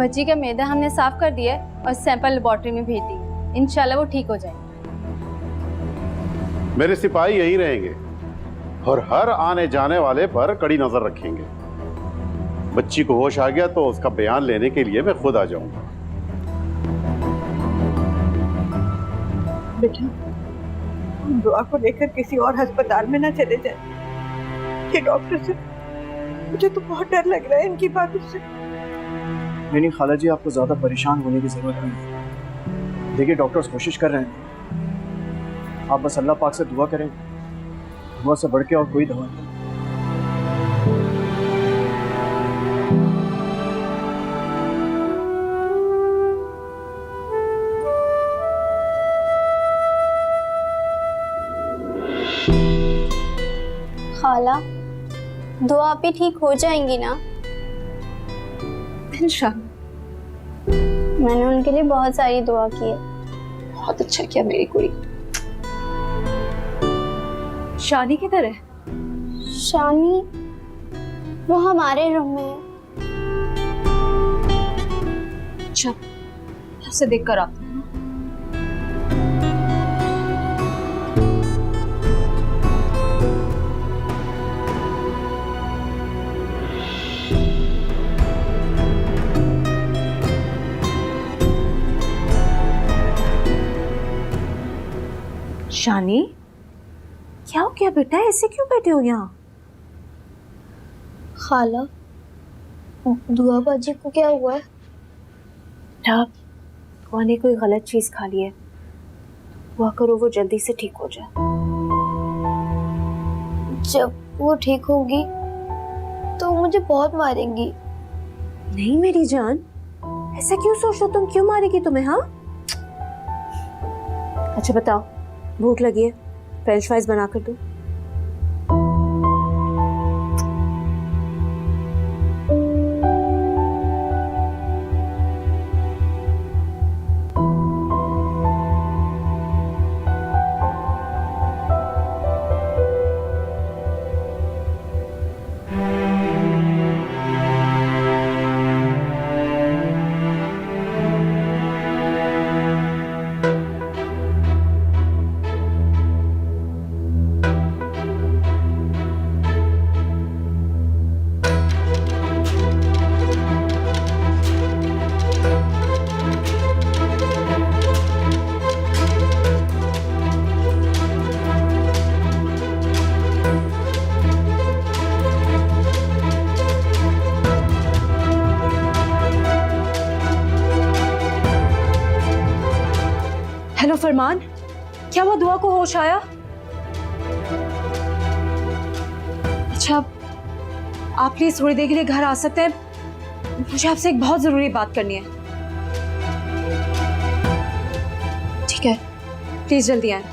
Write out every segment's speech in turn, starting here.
बच्ची का मैदा हमने साफ कर दिया है और सैंपल लेबोरेटरी में भेज दी। इंशाल्लाह वो ठीक हो जाएगी। मेरे सिपाही यही रहेंगे और हर आने जाने वाले पर कड़ी नजर रखेंगे। बच्ची को होश आ गया तो उसका बयान लेने के लिए मैं खुद आ जाऊंगा। बेटा, दुआ को लेकर किसी और अस्पताल में ना चले जाए। ये डॉक्टर से मुझे तो बहुत डर लग रहा है इनकी बातों से। नहीं खाला जी, आपको ज्यादा परेशान होने की जरूरत नहीं। देखिए डॉक्टर्स कोशिश कर रहे हैं, आप बस अल्लाह पाक से दुआ करें। दुआ से बढ़ के और कोई दवा नहीं। खाला, दुआ भी ठीक हो जाएंगी ना? इंशाल्लाह। मैंने उनके लिए बहुत सारी दुआ की है। बहुत अच्छा किया मेरी कुड़ी। शानी किधर है? शानी वो हमारे रूम में है। अच्छा, उसे देख कर आती हूँ। शानी, क्या हो गया बेटा? ऐसे क्यों बैठे हो यहाँ? खाला, दुआ बाजी को क्या हुआ है? बुआ ने कोई गलत चीज खा ली है। दुआ करो वो जल्दी से ठीक हो जाए। जब वो ठीक होगी तो मुझे बहुत मारेंगी। नहीं मेरी जान, ऐसा क्यों सोच रहे हो तुम? क्यों मारेगी तुम्हें? हाँ, अच्छा बताओ, भूख लगी है, फ्रेंच फ्राइज बना कर दो। हेलो फरमान, क्या वो दुआ को होश आया? अच्छा, आप प्लीज थोड़ी देर के लिए घर आ सकते हैं? मुझे आपसे एक बहुत जरूरी बात करनी है। ठीक है, प्लीज जल्दी आए।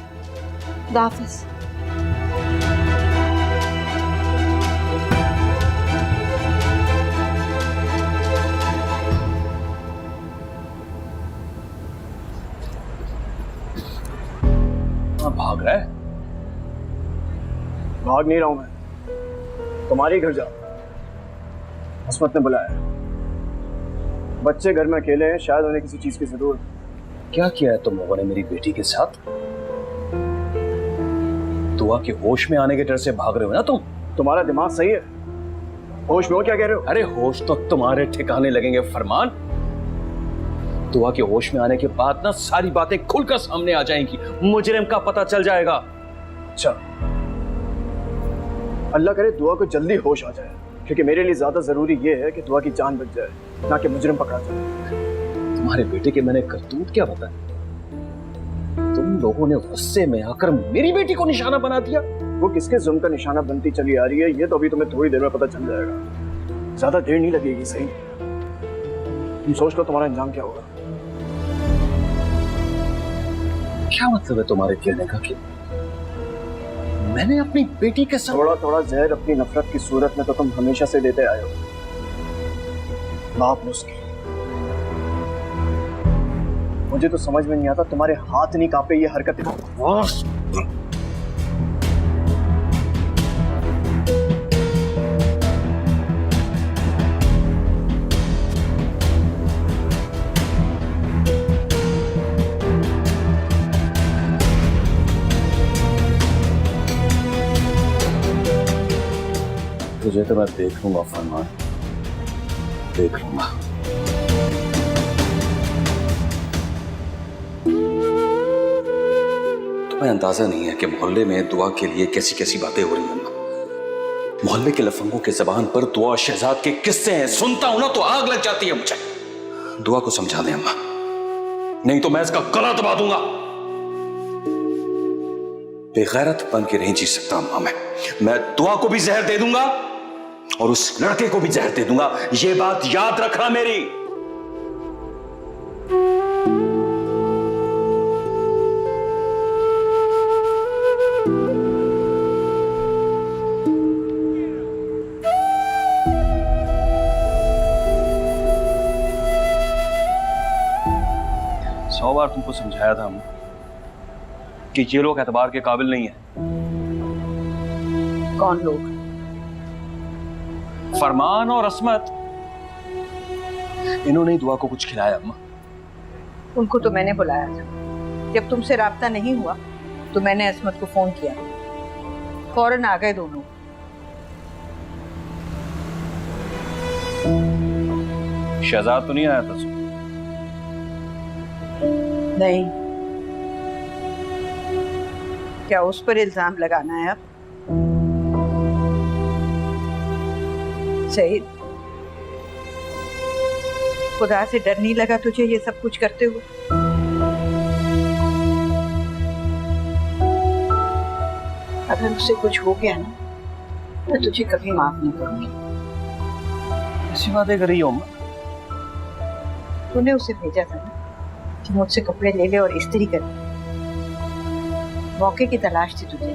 खुदा हाफिज। भाग रहा है? भाग नहीं रहा हूं मैं, तुम्हारे घर जा। हस्मत ने बुलाया। बच्चे घर में अकेले हैं, शायद उन्हें किसी चीज की जरूरत। क्या किया है तुम लोगों ने मेरी बेटी के साथ? दुआ के होश में आने के डर से भाग रहे हो ना तुम? तुम्हारा दिमाग सही है? होश में हो? क्या कह रहे हो? अरे होश तो तुम्हारे ठिकाने लगेंगे फरमान। दुआ के होश में आने के बाद ना सारी बातें खुलकर सामने आ जाएंगी, मुजरिम का पता चल जाएगा। अच्छा, अल्लाह करे दुआ को जल्दी होश आ जाए, क्योंकि मेरे लिए ज्यादा जरूरी यह है कि दुआ की जान बच जाए, ना कि मुजरिम पकड़ा जाए। तुम्हारे बेटे के मैंने करतूत क्या बताया? तुम लोगों ने गुस्से में आकर मेरी बेटी को निशाना बना दिया। वो किसके जुल्म का निशाना बनती चली आ रही है, ये तो अभी तुम्हें थोड़ी देर में पता चल जाएगा। ज्यादा देर नहीं लगेगी। सही, तुम सोच लो तुम्हारा अंजाम क्या होगा। क्या मतलब है तुम्हारे कहने का कि मैंने अपनी बेटी के साथ? थोड़ा थोड़ा जहर अपनी नफरत की सूरत में तो तुम हमेशा से देते आए हो। बाप मुस्किल। मुझे तो समझ में नहीं आता, तुम्हारे हाथ नहीं कांपे ये हरकतें? तुझे तो मैं देख लूंगा फरमान, देख लूंगा। तुम्हें अंदाजा नहीं है कि मोहल्ले में दुआ के लिए कैसी कैसी बातें हो रही हैं। मोहल्ले के लफंगों के जबान पर दुआ शहजाद के किस्से हैं, सुनता हूं ना तो आग लग जाती है मुझे। दुआ को समझा दे अम्मा, नहीं तो मैं इसका गला दबा दूंगा। बेगैरत बन के नहीं जी सकता अम्मा मैं दुआ को भी जहर दे दूंगा और उस लड़के को भी जहर दे दूंगा, ये बात याद रखना मेरी। सौ बार तुमको समझाया था हम कि ये लोग एतबार के काबिल नहीं है। कौन लोग? फरमान और असमत, इन्होंने ही दुआ को कुछ खिलाया अम्मा। उनको तो मैंने बुलाया था। जब तुमसे राब्ता नहीं हुआ तो मैंने असमत को फोन किया, फौरन आ गए दोनों। शहजाद तो नहीं आया था? नहीं। क्या उस पर इल्जाम लगाना है अब? सईद, खुदा से डर नहीं लगा तुझे ये सब कुछ करते हुए? अगर उससे कुछ हो गया ना तो तुझे कभी माफ नहीं करूंगी। ऐसी बातें कर रही हो अम्मा? तूने उसे भेजा था ना कि मुझसे कपड़े ले ले और इस्त्री कर। मौके की तलाश थी तुझे।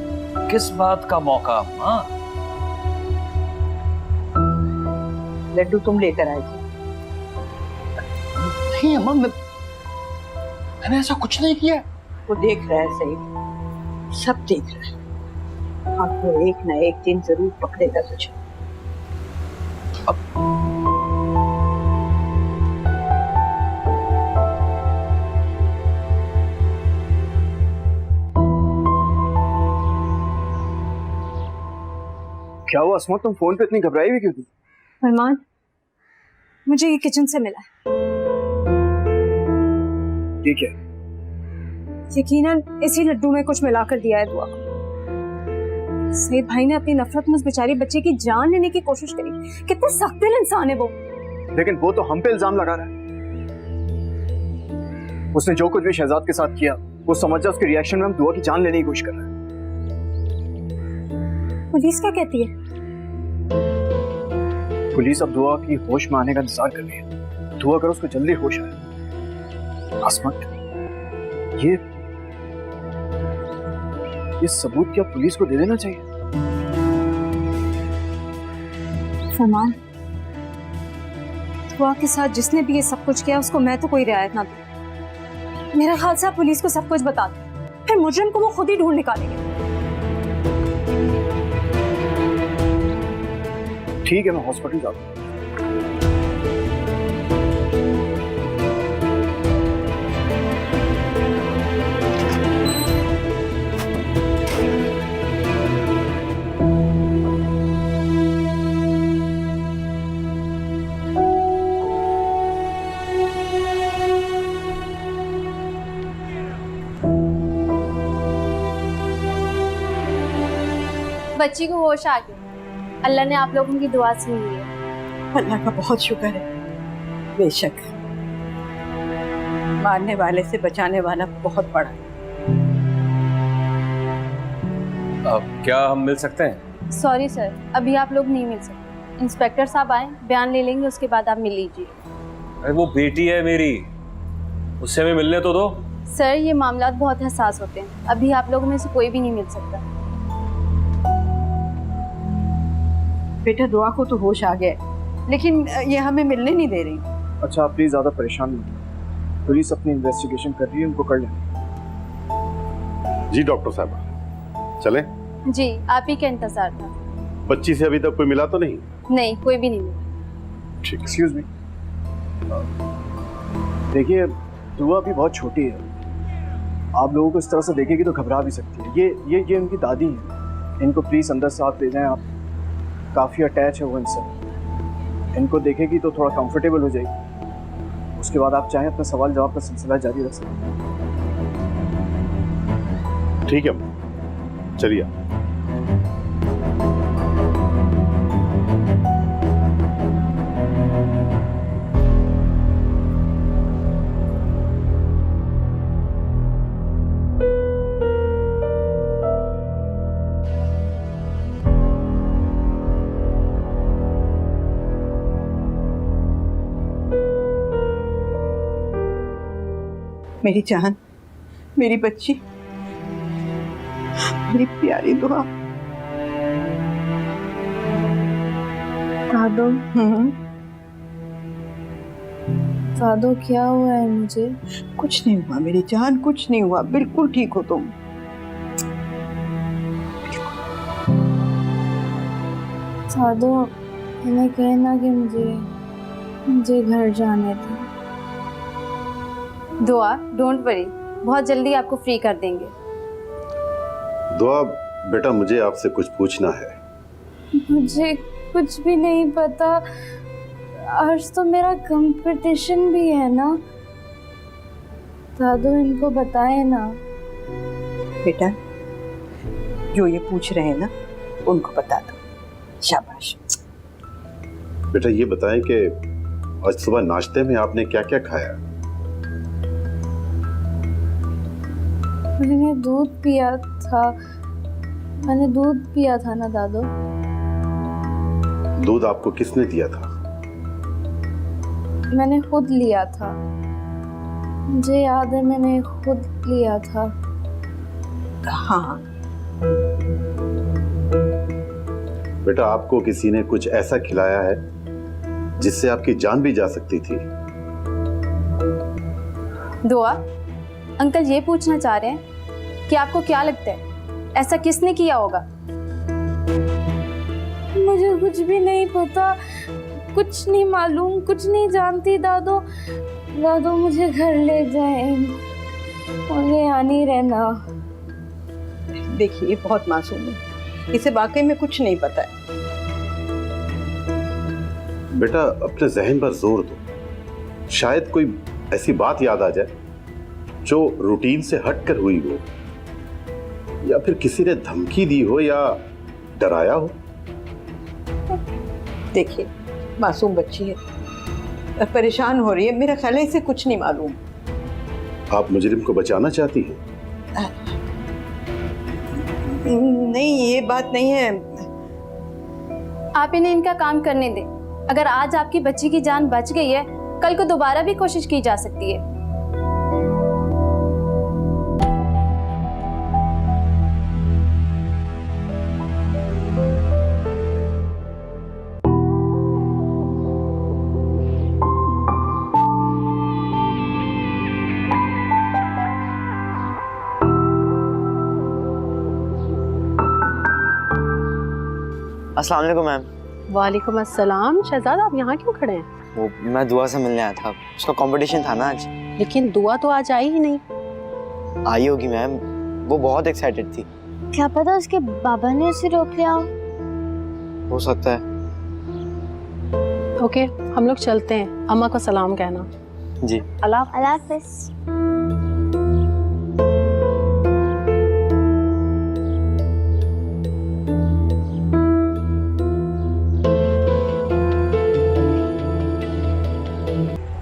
किस बात का मौका अम्मा? लड्डू तुम लेकर आए थे। नहीं अम्मा, मैंने ऐसा कुछ नहीं किया। वो देख रहा है सही, सब देख रहा है और वो एक ना एक दिन जरूर पकड़ेगा तुझे। क्या हुआ असमत, तुम फोन पे इतनी घबराई हुई क्यों थी? फरमान, मुझे ये किचन से मिला है। ठीक है। यकीनन इसी लड्डू में कुछ मिलाकर दिया है दुआ को। सईद भाई ने अपनी नफरत में उस बेचारी बच्चे की जान लेने की कोशिश करी। कितने सख्त दिल इंसान है वो। लेकिन वो तो हम पे इल्जाम लगा रहा है। उसने जो कुछ भी शहजाद के साथ किया वो समझ जा उसके रिएक्शन में हम दुआ की जान लेने की कोशिश कर रहे हैं। पुलिस क्या कहती है? पुलिस अब दुआ की होश में आने का इंतजार कर रही है। दुआ करो उसको जल्दी होश आए। असमत, ये सबूत क्या पुलिस को दे देना चाहिए? फरमान, दुआ के साथ जिसने भी ये सब कुछ किया उसको मैं तो कोई रियायत ना दूं। मेरा ख्याल से आप पुलिस को सब कुछ बता दो, फिर मुजरिम को वो खुद ही ढूंढ निकालेंगे। ठीक है, मैं हॉस्पिटल जाता हूँ। बच्ची को होश आ गया। अल्लाह ने आप लोगों की दुआ सुन ली है। अल्लाह का बहुत शुक्र है। बेशक मारने वाले से बचाने वाला बहुत बड़ा। अब क्या हम मिल सकते हैं? सॉरी सर, अभी आप लोग नहीं मिल सकते। इंस्पेक्टर साहब आए, बयान ले लेंगे, उसके बाद आप मिल लीजिए। अरे वो बेटी है मेरी, उससे हमें मिलने तो दो। सर, ये मामलात बहुत हसास होते हैं, अभी आप लोगों में से कोई भी नहीं मिल सकता। बेटा, दुआ को तो होश आ गया, लेकिन ये हमें मिलने नहीं दे रही। अच्छा, आप प्लीज ज्यादा परेशान नहीं। पुलिस अपनी इन्वेस्टिगेशन कर रही है, उनको कर लें। जी डॉक्टर साहब, चले? जी, आप ही का इंतजार था। बच्ची से अभी तक कोई मिला तो नहीं? नहीं, कोई भी नहीं मिला। ठीक। एक्सक्यूज मी, देखिए दुआ भी बहुत छोटी है। आप लोगों को इस तरह से देखेगी तो घबरा भी सकती है। ये इनकी दादी है, इनको प्लीज अंदर साथ ले जाएं आप। काफ़ी अटैच है वो इनसे। इनको देखेगी तो थोड़ा कंफर्टेबल हो जाएगी। उसके बाद आप चाहें अपना सवाल जवाब का सिलसिला जारी रख सकते हैं। ठीक है अम्मा, चलिए आप। मेरी जान, मेरी बच्ची, मेरी प्यारी दुआ। दादो, दादो क्या हुआ है मुझे? कुछ नहीं हुआ मेरी जान, कुछ नहीं हुआ, बिल्कुल ठीक हो तुम। दादो, इन्हें कहना कि मुझे घर जाने दो। दुआ, डोंट वरी, बहुत जल्दी आपको फ्री कर देंगे। दुआ बेटा, मुझे आपसे कुछ पूछना है। मुझे कुछ भी नहीं पता। आज तो मेरा कंपटीशन भी है ना। दादू, इनको बताए ना। बेटा, जो ये पूछ रहे हैं ना, उनको बता दो। शाबाश। बेटा ये बताएं कि आज सुबह नाश्ते में आपने क्या क्या खाया? मैंने दूध पिया था। मैंने दूध पिया था ना दादू। दूध आपको किसने दिया था? मैंने खुद लिया था। मुझे याद है, मैंने खुद लिया था। हाँ बेटा, आपको किसी ने कुछ ऐसा खिलाया है जिससे आपकी जान भी जा सकती थी? दुआ, अंकल ये पूछना चाह रहे हैं कि आपको क्या लगता है ऐसा किसने किया होगा? मुझे कुछ भी नहीं पता, कुछ नहीं मालूम, कुछ नहीं जानती। दादू, दादू मुझे घर ले जाएं, मुझे यहाँ नहीं रहना। देखिए, बहुत मासूम है, इसे वाकई में कुछ नहीं पता है। बेटा अपने जहन पर जोर दो, शायद कोई ऐसी बात याद आ जाए जो रूटीन से हटकर हुई हो, या फिर किसी ने धमकी दी हो या डराया हो। देखिए, मासूम बच्ची है, परेशान हो रही है, मेरा ख्याल है इसे कुछ नहीं मालूम। आप मुजरिम को बचाना चाहती हैं? नहीं, ये बात नहीं है। आप इन्हें इनका काम करने दें। अगर आज आपकी बच्ची की जान बच गई है, कल को दोबारा भी कोशिश की जा सकती है। अस्सलाम वालेकुम मैम। वालेकुम अस्सलाम। शहजाद, आप यहाँ क्यों खड़े हैं? वो मैं दुआ से मिलने आया था, उसका कंपटीशन था ना आज। लेकिन दुआ तो आज आई ही नहीं। आई होगी मैम, वो बहुत एक्साइटेड थी। क्या पता उसके बाबा ने उसे रोक लिया हो सकता है। ओके, हम लोग चलते हैं। अम्मा को सलाम कहना। जी। अल्लाह हाफिज़।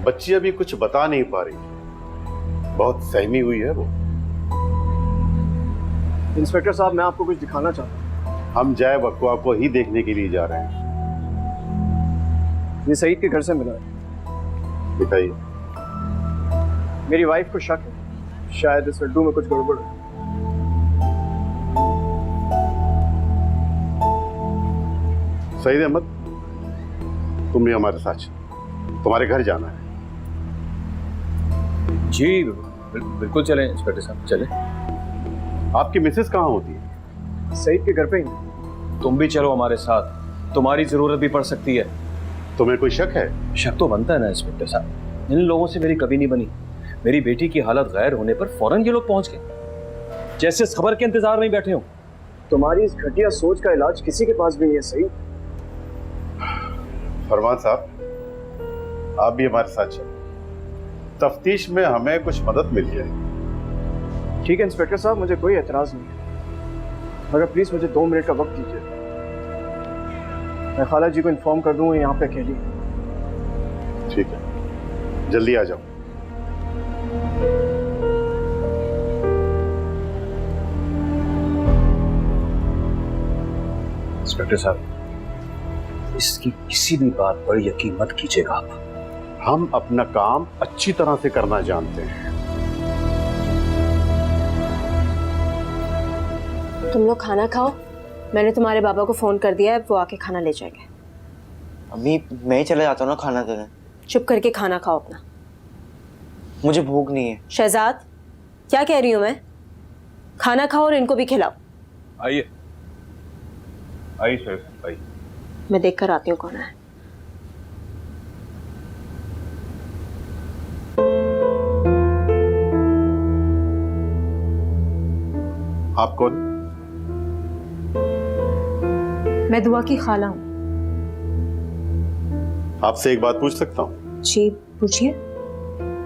बच्ची अभी कुछ बता नहीं पा रही, बहुत सहमी हुई है वो। इंस्पेक्टर साहब, मैं आपको कुछ दिखाना चाहता हूँ। हम जाए बकुआ को ही देखने के लिए जा रहे हैं। ये सईद के घर से मिला है। बताइए। मेरी वाइफ को शक है, शायद इस लड्डू में कुछ गड़बड़ है। सईद अहमद, तुम भी हमारे साथ चलो, तुम्हारे घर जाना है। जी बिल्कुल चलें इंस्पेक्टर साहब, चलें। आपकी मिसेस कहाँ होती है? सईद के घर पे ही। तुम भी चलो हमारे साथ, तुम्हारी जरूरत भी पड़ सकती है। तुम्हें कोई शक है? शक तो बनता है ना इंस्पेक्टर साहब, इन लोगों से मेरी कभी नहीं बनी। मेरी बेटी की हालत गैर होने पर फौरन ये लोग पहुंच गए, जैसे इस खबर के इंतजार में बैठे हो। तुम्हारी इस घटिया सोच का इलाज किसी के पास भी नहीं है सईद। फरमान साहब, आप भी हमारे साथ चलें। तफ्तीश में हमें कुछ मदद मिली है। ठीक है इंस्पेक्टर साहब, मुझे कोई एतराज नहीं है, मगर प्लीज मुझे 2 मिनट का वक्त दीजिए। मैं खाला जी को इन्फॉर्म कर दूंगा यहाँ पे अकेली। ठीक है, जल्दी आ जाओ। इंस्पेक्टर साहब, इसकी किसी भी बात पर यकीन मत कीजिएगा आप। हम अपना काम अच्छी तरह से करना जानते हैं। तुम लोग खाना खाओ, मैंने तुम्हारे बाबा को फोन कर दिया है, वो आके खाना ले जाएंगे। अम्मी मैं ही चले जाता हूँ ना खाना देने। चुप करके खाना खाओ अपना। मुझे भूख नहीं है। शहजाद, क्या कह रही हूँ मैं? खाना खाओ और इनको भी खिलाओ। आइए आइए सर, आइए। मैं देख कर आती हूँ कौन है। आप कौन? मैं दुआ की खाला हूँ। आपसे एक बात पूछ सकता हूँ? जी पूछिए।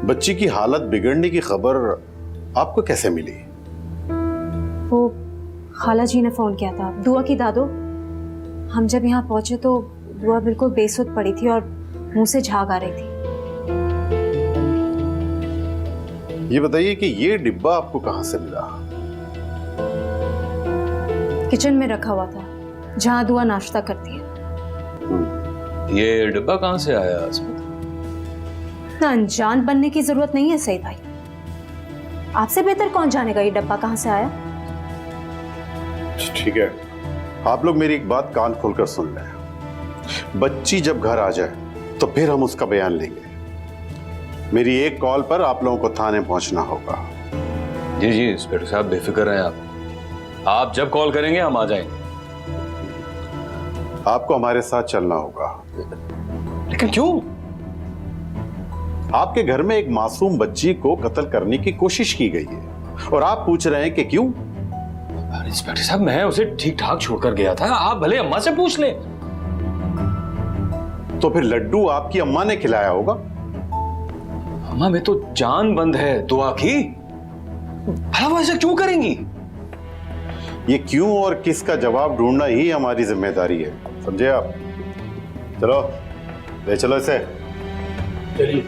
बच्ची की हालत बिगड़ने की खबर आपको कैसे मिली? वो खाला जी ने फोन किया था। दुआ की दादो, हम जब यहाँ पहुंचे तो दुआ बिल्कुल बेसुध पड़ी थी और मुंह से झाग आ रही थी। ये बताइए कि ये डिब्बा आपको कहां से मिला? किचन में रखा हुआ था, जहाँ दुआ नाश्ता करती है। ये डिब्बा कहाँ से आया अस्मित? इतना अनजान बनने की जरूरत नहीं है सईद भाई। आपसे बेहतर कौन जानेगा ये डब्बा कहाँ से आया। ठीक है, आप लोग मेरी एक बात कान खोलकर सुन लें। बच्ची जब घर आ जाए तो फिर हम उसका बयान लेंगे। मेरी एक कॉल पर आप लोगों को थाने पहुंचना होगा। जी जी इंस्पेक्टर साहब, बेफिक्र हैं आप जब कॉल करेंगे हम आ जाएंगे। आपको हमारे साथ चलना होगा। लेकिन क्यों? आपके घर में एक मासूम बच्ची को कत्ल करने की कोशिश की गई है और आप पूछ रहे हैं कि क्यों? इंस्पेक्टर साहब, मैं उसे ठीक ठाक छोड़कर गया था, आप भले अम्मा से पूछ लें। तो फिर लड्डू आपकी अम्मा ने खिलाया होगा। अम्मा में तो जान बंद है दुआ की, भला वो ऐसा क्यों करेंगी? ये क्यों और किस का जवाब ढूंढना ही हमारी जिम्मेदारी है, समझे आप? चलो ले चलो इसे। चलिए।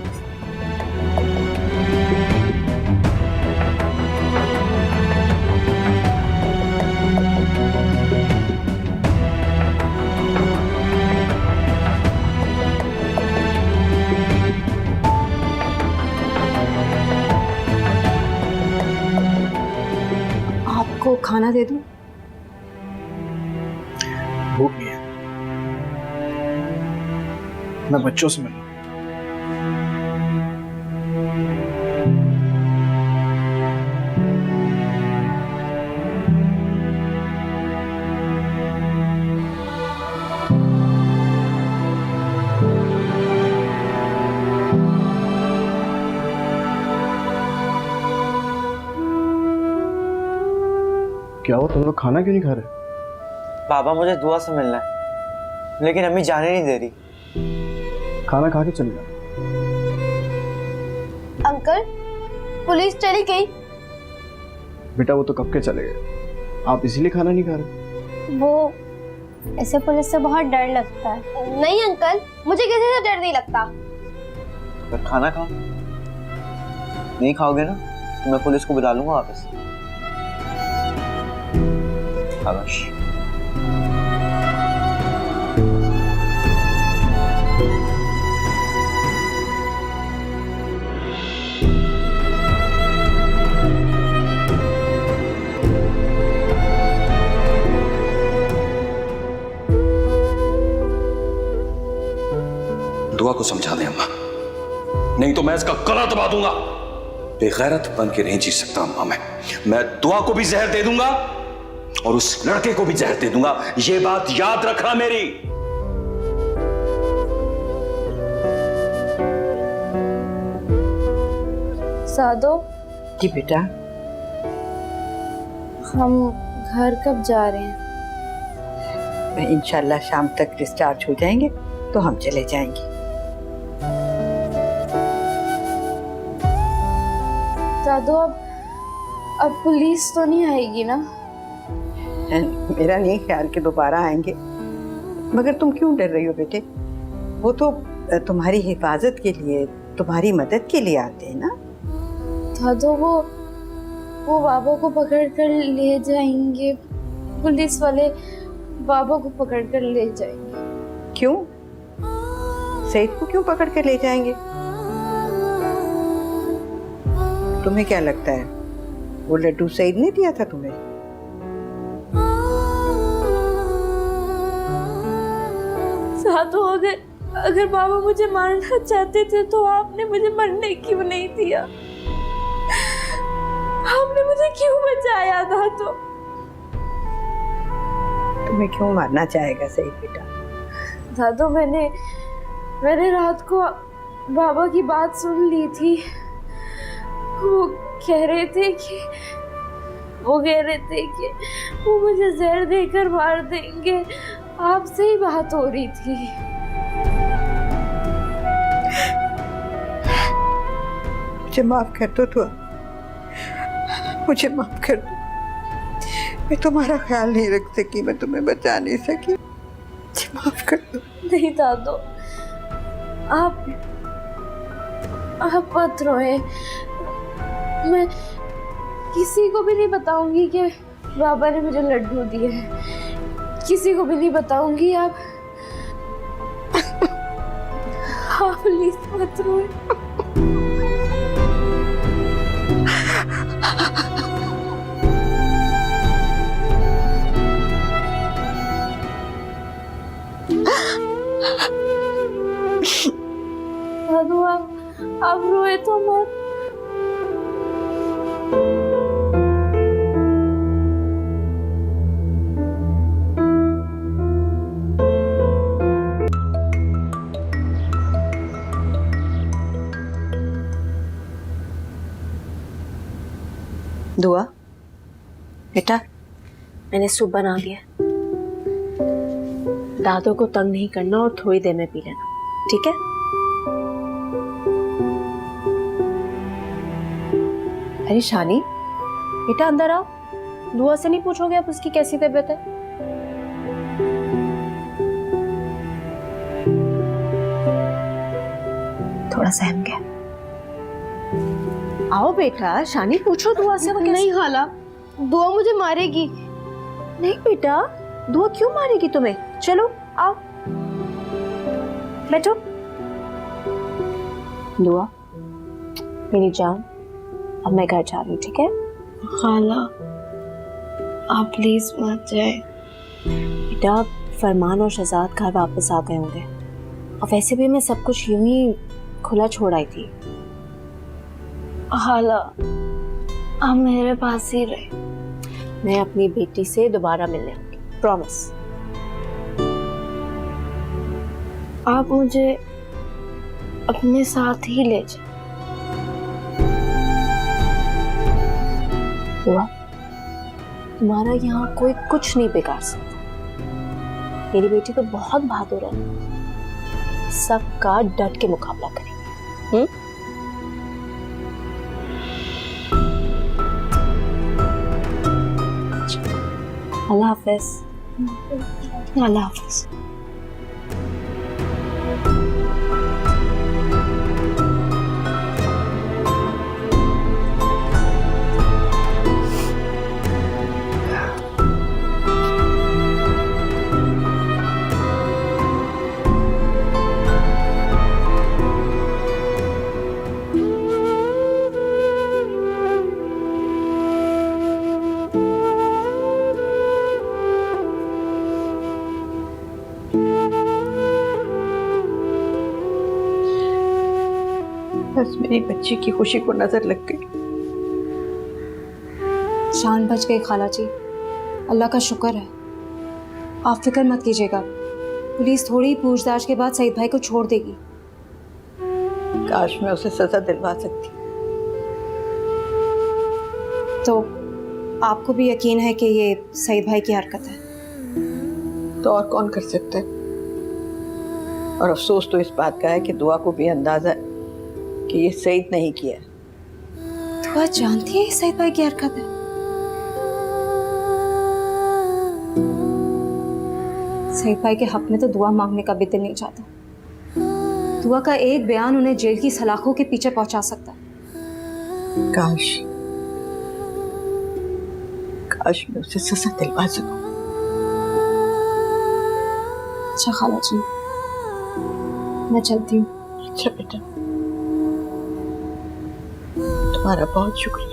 आपको खाना दे दूं? भूख नहीं है, मैं बच्चों से मिलूं। क्या हो, तुम लोग खाना क्यों नहीं खा रहे? पापा मुझे दुआ से मिलना है, लेकिन अम्मी जाने नहीं दे रही। खाना खा के चले जाओ। अंकल, पुलिस चली गई। बेटा वो तो कब के चले गए, आप इसीलिए खाना नहीं खा रहे? वो ऐसे पुलिस से बहुत डर लगता है। नहीं अंकल, मुझे किसी से डर नहीं लगता। फिर खाना खाओ। नहीं खाओगे ना तो मैं पुलिस को बुला लूंगा वापस। शाबाश। दुआ को समझा दे अम्मा, नहीं तो मैं इसका गला दबा दूंगा। बेगैरत बन के नहीं जी सकता अम्मा। मैं दुआ को भी जहर दे दूंगा और उस लड़के को भी जहर दे दूंगा, ये बात याद रखना मेरी। सादो जी बेटा, हम घर कब जा रहे हैं? इंशाल्लाह शाम तक डिस्चार्ज हो जाएंगे, तो हम चले जाएंगे। दादू अब पुलिस तो नहीं आएगी ना? मेरा नहीं ख्याल कि दोबारा आएंगे, मगर तुम क्यों डर रही हो बेटे? वो तो तुम्हारी हिफाजत के लिए, तुम्हारी मदद के लिए आते हैं ना। दादू वो बाबा को पकड़ कर ले जाएंगे, पुलिस वाले बाबा को पकड़ कर ले जाएंगे। क्यों? सईद को क्यों पकड़ कर ले जाएंगे? तुम्हें क्या लगता है वो लड्डू सईद ने दिया था तुम्हें? दादू अगर बाबा मुझे मारना चाहते थे तो आपने मुझे मरने क्यों नहीं दिया? आपने मुझे क्यों बचाया दादू? तुम्हें क्यों मारना चाहेगा सईद बेटा? दादू मैंने रात को बाबा की बात सुन ली थी। वो कह रहे थे कि वो मुझे जहर देकर मार देंगे। आपसे ही बात हो रही थी। मुझे माफ कर दो तो, मुझे माफ कर दो। मैं तुम्हारा ख्याल नहीं रख सकी, मैं तुम्हें बचा नहीं सकी। मुझे माफ कर दो। नहीं दादू, आप मत रोए। मैं किसी को भी नहीं बताऊंगी कि बाबा ने मुझे लड्डू दिए हैं। किसी को भी नहीं बताऊंगी। आप प्लीज मत रोए। दादू आप रोए तो मत। दुआ बेटा, मैंने सूप बना दिया। दादू को तंग नहीं करना और थोड़ी देर में पी लेना, ठीक है? अरे शानी बेटा अंदर आओ। दुआ से नहीं पूछोगे आप उसकी कैसी तबीयत है? थोड़ा सहम गया। आओ बेटा, शानी पूछो दुआ से। वो नहीं खाला, दुआ मुझे मारेगी। नहीं बेटा, दुआ क्यों मारेगी तुम्हें? चलो आओ बैठो। दुआ मेरी जान, अब मैं घर जा रही हूँ, ठीक है? खाला आप प्लीज मत जाए। बेटा फरमान और शहजाद घर वापस आ गए होंगे, और वैसे भी मैं सब कुछ यूं ही खुला छोड़ आई थी। खाला आप मेरे पास ही रहे। मैं अपनी बेटी से दोबारा मिलने आऊंगी, प्रॉमिस। आप मुझे अपने साथ ही ले जाए। हुआ तुम्हारा यहाँ कोई कुछ नहीं बिगाड़ सकता। मेरी बेटी तो बहुत बहादुर है, सबका डट के मुकाबला करेगी। अल्लाह हाफिज। अल्लाह हाफिज। बस मेरी बच्ची की खुशी को नजर लग गई। शान बच गई खाला जी, अल्लाह का शुक्र है। आप फिक्र मत कीजिएगा, पुलिस थोड़ी पूछताछ के बाद सईद भाई को छोड़ देगी। काश मैं उसे सजा दिलवा सकती। तो आपको भी यकीन है कि ये सईद भाई की हरकत है? तो और कौन कर सकता है? और अफसोस तो इस बात का है कि दुआ को भी अंदाजा है कि ये सईद नहीं किया। दुआ जानती है सईद भाई की हरकत है। सईद भाई के हक में तो दुआ मांगने का भी दिल नहीं चाहता। दुआ का एक बयान उन्हें जेल की सलाखों के पीछे पहुंचा सकता है। काश मैं उसे सजा दिलवा सकूं। अच्छा खाला जी, मैं चलती हूँ। अच्छा बेटा, तुम्हारा बहुत शुक्रिया।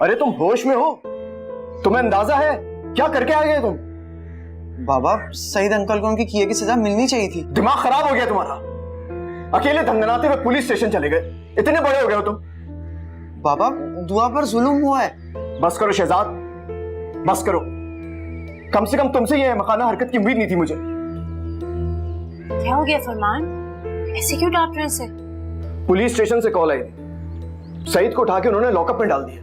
अरे तुम होश में हो? तुम्हें अंदाजा है क्या करके आ गए तुम? बाबा, सईद अंकल को उनकी किए की सजा मिलनी चाहिए थी। दिमाग खराब हो गया तुम्हारा? अकेले धंधनाते हुए पुलिस स्टेशन चले गए। इतने बड़े हो गए हो तुम। बाबा, दुआ पर जुल्म हुआ है। बस करो शहजाद, बस करो। कम से कम तुमसे ये मखाना हरकत की उम्मीद नहीं थी मुझे। क्या हो गया फरमान? ऐसे क्यों डांट रहे हैं? पुलिस स्टेशन से कॉल आई थी, सईद को उठा के उन्होंने लॉकअप में डाल दिया।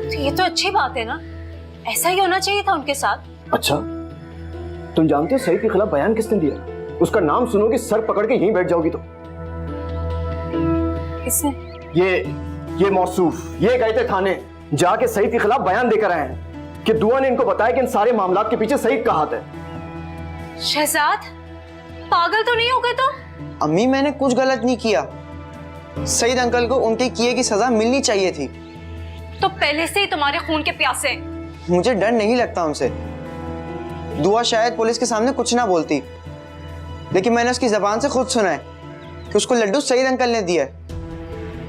तो ये तो अच्छी बात है ना, ऐसा ही होना चाहिए था उनके साथ। अच्छा, तुम जानते हो सईद के खिलाफ बयान किसने दिया? उसका नाम सुनोगे सर पकड़ के यहीं बैठ जाओगी। तो किसने? ये मौसूफ, ये गए थे थाने, जाके सईद के खिलाफ बयान देकर आए हैं कि दुआ ने इनको बताया कि इन सारे मामलात के पीछे सईद का हाथ है। शहजाद, पागल तो नहीं हो गए तुम? अम्मी, मैंने कुछ गलत नहीं किया। सईद अंकल को उनके किए की सजा मिलनी चाहिए थी। तो पहले से ही तुम्हारे खून के प्यासे। मुझे डर नहीं लगता उनसे। दुआ शायद पुलिस के सामने कुछ ना बोलती, लेकिन मैंने उसकी जबान से खुद सुना है कि उसको लड्डू सईद अंकल ने दिया है।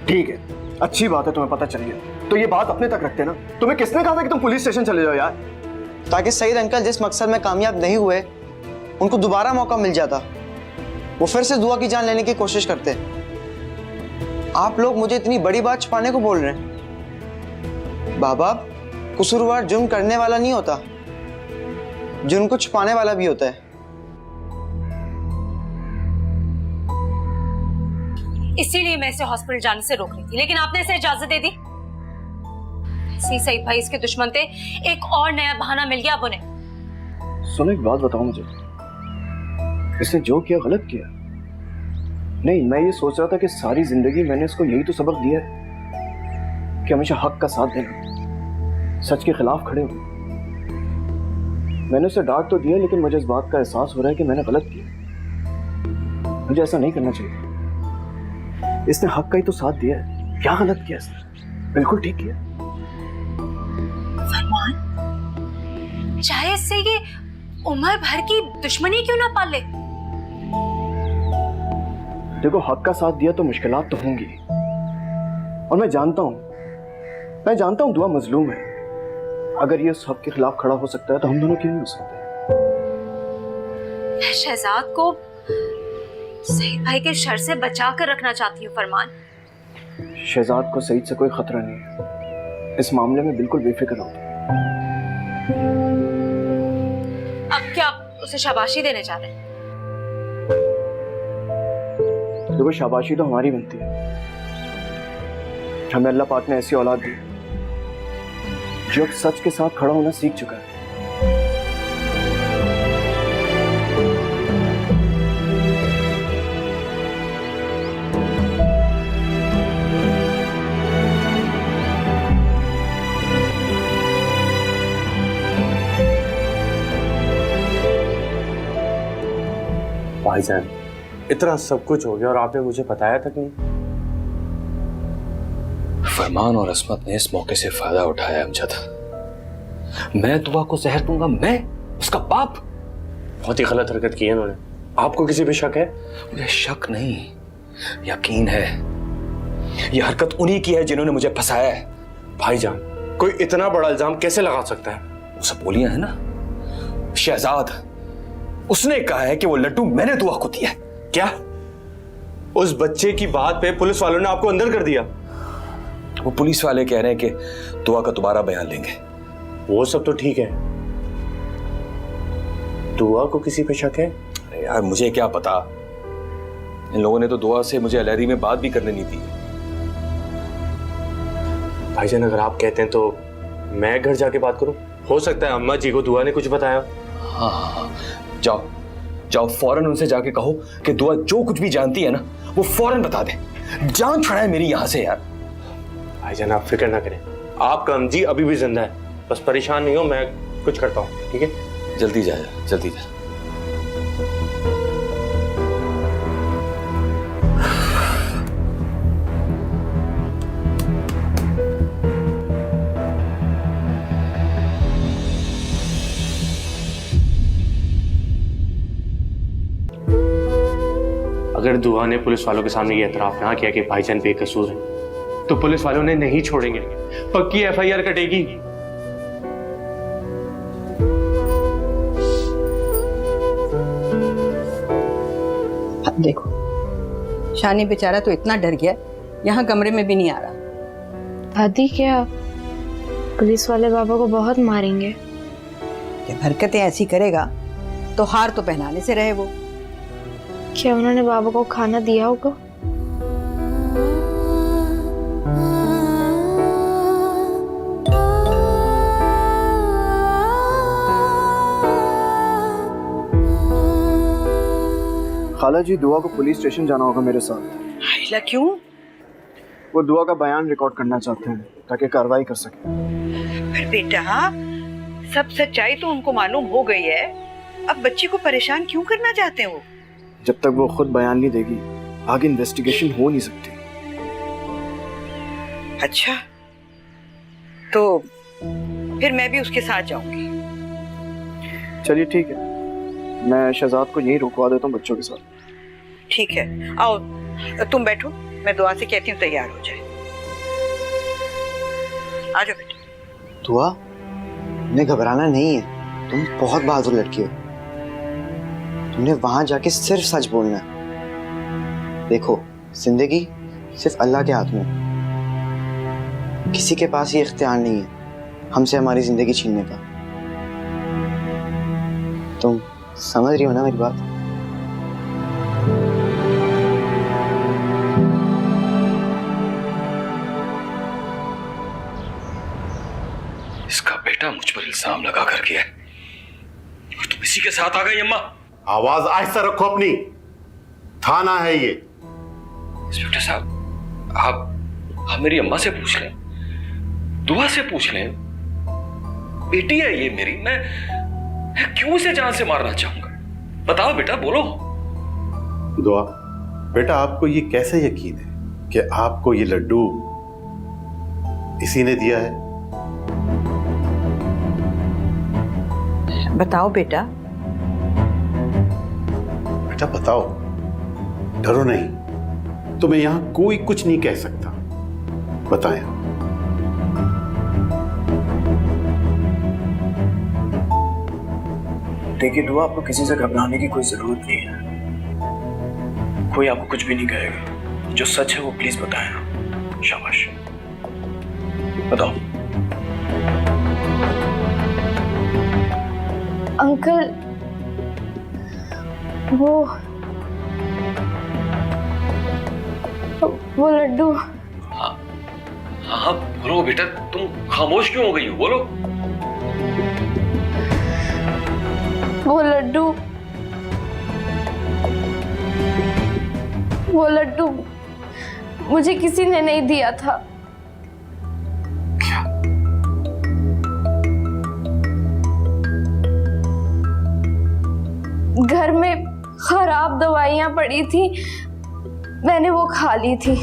ठीक है, अच्छी बात है, तुम्हें पता चल गया। तो ये बात अपने तक रखते ना। तुम्हें किसने कहा था कि तुम पुलिस स्टेशन चले जाओ यार? ताकि सईद अंकल जिस मकसद में कामयाब नहीं हुए, उनको दोबारा मौका मिल जाता, वो फिर से दुआ की जान लेने की कोशिश करते। आप लोग मुझे इतनी बड़ी बात छुपाने को बोल रहे हैं। बाबा, कसूरवार जुर्म करने वाला नहीं होता, जुर्म को छुपाने वाला भी होता है। इसीलिए मैं इसे हॉस्पिटल जाने से रोक रही थी, लेकिन आपने इसे इजाजत दे दी। सईद भाई इसके दुश्मन थे, एक और नया बहाना मिल गया अब उन्हें। सुनो, एक बात बताओ मुझे, इसने जो किया गलत किया? नहीं, मैं ये सोच रहा था कि सारी जिंदगी मैंने इसको यही तो सबक दिया है कि हमेशा हक का साथ देना, सच के खिलाफ खड़े हो। मैंने उसे डांट तो दिया, लेकिन मुझे इस बात का एहसास हो रहा है कि मैंने गलत किया। मुझे ऐसा नहीं करना चाहिए। इसने हक का ही तो साथ दिया है। क्या गलत किया इसने? बिल्कुल ठीक किया। फरमान, चाहे इससे ये उम्र भर की दुश्मनी क्यों ना पाले। देखो, हक का साथ दिया तो मुश्किलात तो होंगी, और मैं जानता हूं दुआ मजलूम है। अगर ये उस हक के खिलाफ खड़ा हो सकता है तो हम दोनों क्यों नहीं हो सकते? मैं शहजाद को सईद भाई के शर से बचा कर रखना चाहती हूँ फरमान। शहजाद को सईद से कोई खतरा नहीं है। इस मामले में बिल्कुल बेफिक्र हो। अब क्या आप उसे शाबाशी देने जा रहे हैं? देखो, शाबाशी तो हमारी बनती है। हमें अल्लाह पाक ने ऐसी औलाद दी जो सच के साथ खड़ा होना सीख चुका है। भाईजान, इतना सब कुछ हो गया और आपने मुझे बताया तक नहीं। फरमान और असमत ने इस मौके से फायदा उठाया अमजद। मैं दुआ को जहर दूंगा, मैं उसका बाप? बहुत ही गलत हरकत की है उन्होंने। आपको किसी पे शक है? मुझे शक नहीं, यकीन है। यह हरकत उन्हीं की है जिन्होंने मुझे फंसाया है। भाईजान, कोई इतना बड़ा इल्जाम कैसे लगा सकता है? वो सब बोलियां है ना, शहजाद उसने कहा है कि वो लड्डू मैंने दुआ को दिया है। क्या? उस बच्चे की बात पे पुलिस वालों ने आपको अंदर कर दिया? वो पुलिस वाले कह रहे हैं कि दुआ का दोबारा बयान लेंगे। वो सब तो ठीक है, दुआ को किसी पे शक है? अरे यार मुझे क्या पता, इन लोगों ने तो दुआ से मुझे अलहरी में बात भी करने नहीं दी। भाईजान अगर आप कहते हैं तो मैं घर जाके बात करूं? हो सकता है अम्मा जी को दुआ ने कुछ बताया। हाँ, जाओ जाओ, फौरन उनसे जाके कहो कि दुआ जो कुछ भी जानती है ना वो फौरन बता दे, जान छुड़ाए मेरी यहाँ से यार। भाईजान आप फिक्र ना करें, आपका अमजी अभी भी जिंदा है, बस परेशान नहीं हो, मैं कुछ करता हूँ, ठीक है? जल्दी जा, जल्दी जा। अगर दुआ ने पुलिस वालों के सामने ये एतराफ ना किया कि भाईजान बेकसूर है तो पुलिस वालों ने नहीं छोड़ेंगे, पक्की एफआईआर कटेगी। देखो शानी बेचारा तो इतना डर गया, यहाँ कमरे में भी नहीं आ रहा। दादी क्या पुलिस वाले बाबा को बहुत मारेंगे? जब हरकतें ऐसी करेगा तो हार तो पहनाने से रहे वो। क्या उन्होंने बाबा को खाना दिया होगा? खाला जी दुआ को पुलिस स्टेशन जाना होगा मेरे साथ। आइला क्यों? वो दुआ का बयान रिकॉर्ड करना चाहते हैं ताकि कार्रवाई कर सके। पर बेटा सब सच्चाई तो उनको मालूम हो गई है, अब बच्ची को परेशान क्यों करना चाहते हो? जब तक वो खुद बयान नहीं देगी आगे इन्वेस्टिगेशन हो नहीं सकती। अच्छा तो फिर मैं भी उसके साथ जाऊंगी। चलिए ठीक है, मैं शहजाद को यहीं रुकवा देता हूँ बच्चों के साथ। ठीक है आओ तुम बैठो, मैं दुआ से कहती हूँ तैयार हो जाए। आ जाओ बेटा। दुआ, तुम्हें घबराना नहीं है, तुम बहुत बहादुर लड़की हो। तुमने वहां जाके सिर्फ सच बोलना है। देखो जिंदगी सिर्फ अल्लाह के हाथ में है, किसी के पास ये इख्तियार नहीं है हमसे हमारी जिंदगी छीनने का। तुम समझ रही हो ना मेरी बात? इसका बेटा मुझ पर इल्जाम लगा कर गया और तुम इसी के साथ आ गई अम्मा। आवाज आहिस्ता रखो अपनी, थाना है ये। इंस्पेक्टर साहब आप मेरी अम्मा से पूछ लें, दुआ से पूछ लें, बेटी है ये मेरी, मैं क्यों इसे जान से मारना चाहूंगा? बताओ बेटा बोलो। दुआ बेटा, आपको ये कैसे यकीन है कि आपको ये लड्डू इसी ने दिया है? बताओ बेटा। बेटा बताओ, डरो नहीं, तुम्हें यहां कोई कुछ नहीं कह सकता। बताएं। देखिए दुआ, आपको किसी से घबराने की कोई जरूरत नहीं है, कोई आपको कुछ भी नहीं कहेगा। जो सच है वो प्लीज बताएं ना। शाबाश, बताओ। अंकल वो लड्डू। हाँ बोलो बेटा, तुम खामोश क्यों हो गई हो? बोलो। वो लड्डू मुझे किसी ने नहीं दिया था। क्या? घर में खराब दवाइयां पड़ी थी, मैंने वो खा ली थी।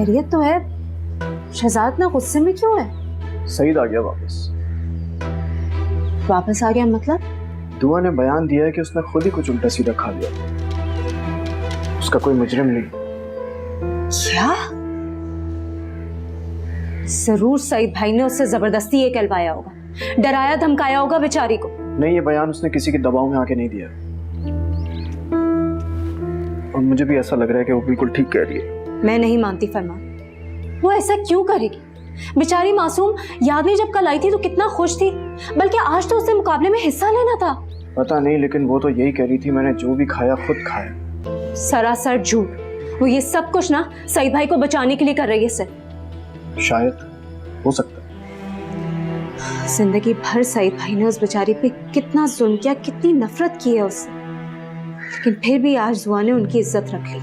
खैरियत तो है, शहजाद ना गुस्से में क्यों है? सईद आ गया वापस। वापस आ गया मतलब? दुआ ने बयान दिया है कि उसने खुद ही कुछ उल्टा सीधा खा लिया, उसका कोई मुजरिम नहीं। क्या? जरूर सईद भाई ने उससे जबरदस्ती ये कहलवाया होगा, डराया धमकाया होगा बेचारी को। नहीं, ये बयान उसने किसी के दबाव में आके नहीं दिया, और मुझे भी ऐसा लग रहा है कि वो बिल्कुल ठीक कह रही है। मैं नहीं मानती फरमान, वो ऐसा क्यों करेगी? बेचारी मासूम याद नहीं जब कल आई थी तो कितना खुश थी, बल्कि आज तो उससे मुकाबले में हिस्सा लेना था। पता नहीं, लेकिन वो तो यही कह रही थी मैंने जो भी खाया खुद खाया। सरासर झूठ। वो ये सब कुछ ना सईद भाई को बचाने के लिए कर रही है सिर्फ। शायद, हो सकता है। जिंदगी भर सईद भाई ने उस बेचारी पे कितना जुल्म किया, कितनी नफरत की है उससे, लेकिन फिर भी आज जुआ ने उनकी इज्जत रख ली।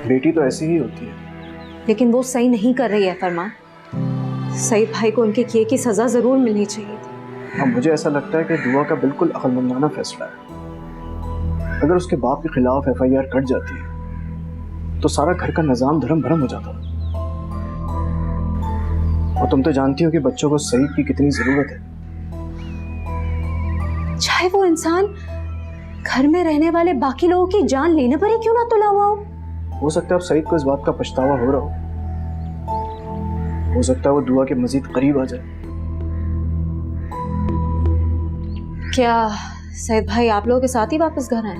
बेटी तो ऐसी ही होती है। लेकिन वो सही नहीं कर रही है फरमान। सईद भाई को उनके किए की सजा जरूर मिलनी चाहिए थी। अब मुझे ऐसा लगता है कि दुआ का बिल्कुल अक्लमंदाना फैसला है। अगर उसके बाप के खिलाफ FIR कट जाती है तो सारा घर का निजाम धर्म भरम हो जाता। और तुम तो जानती हो कि बच्चों को सईद की कितनी जरूरत है। चाहे वो इंसान घर में रहने वाले बाकी लोगों की जान लेने पर ही क्यों ना तुला हुआ हो सकता है अब सईद को इस बात का पछतावा हो रहा हो सकता है वो दुआ के मजीद करीब आ जाए। क्या सईद भाई आप लोगों के साथ ही वापस घर आए?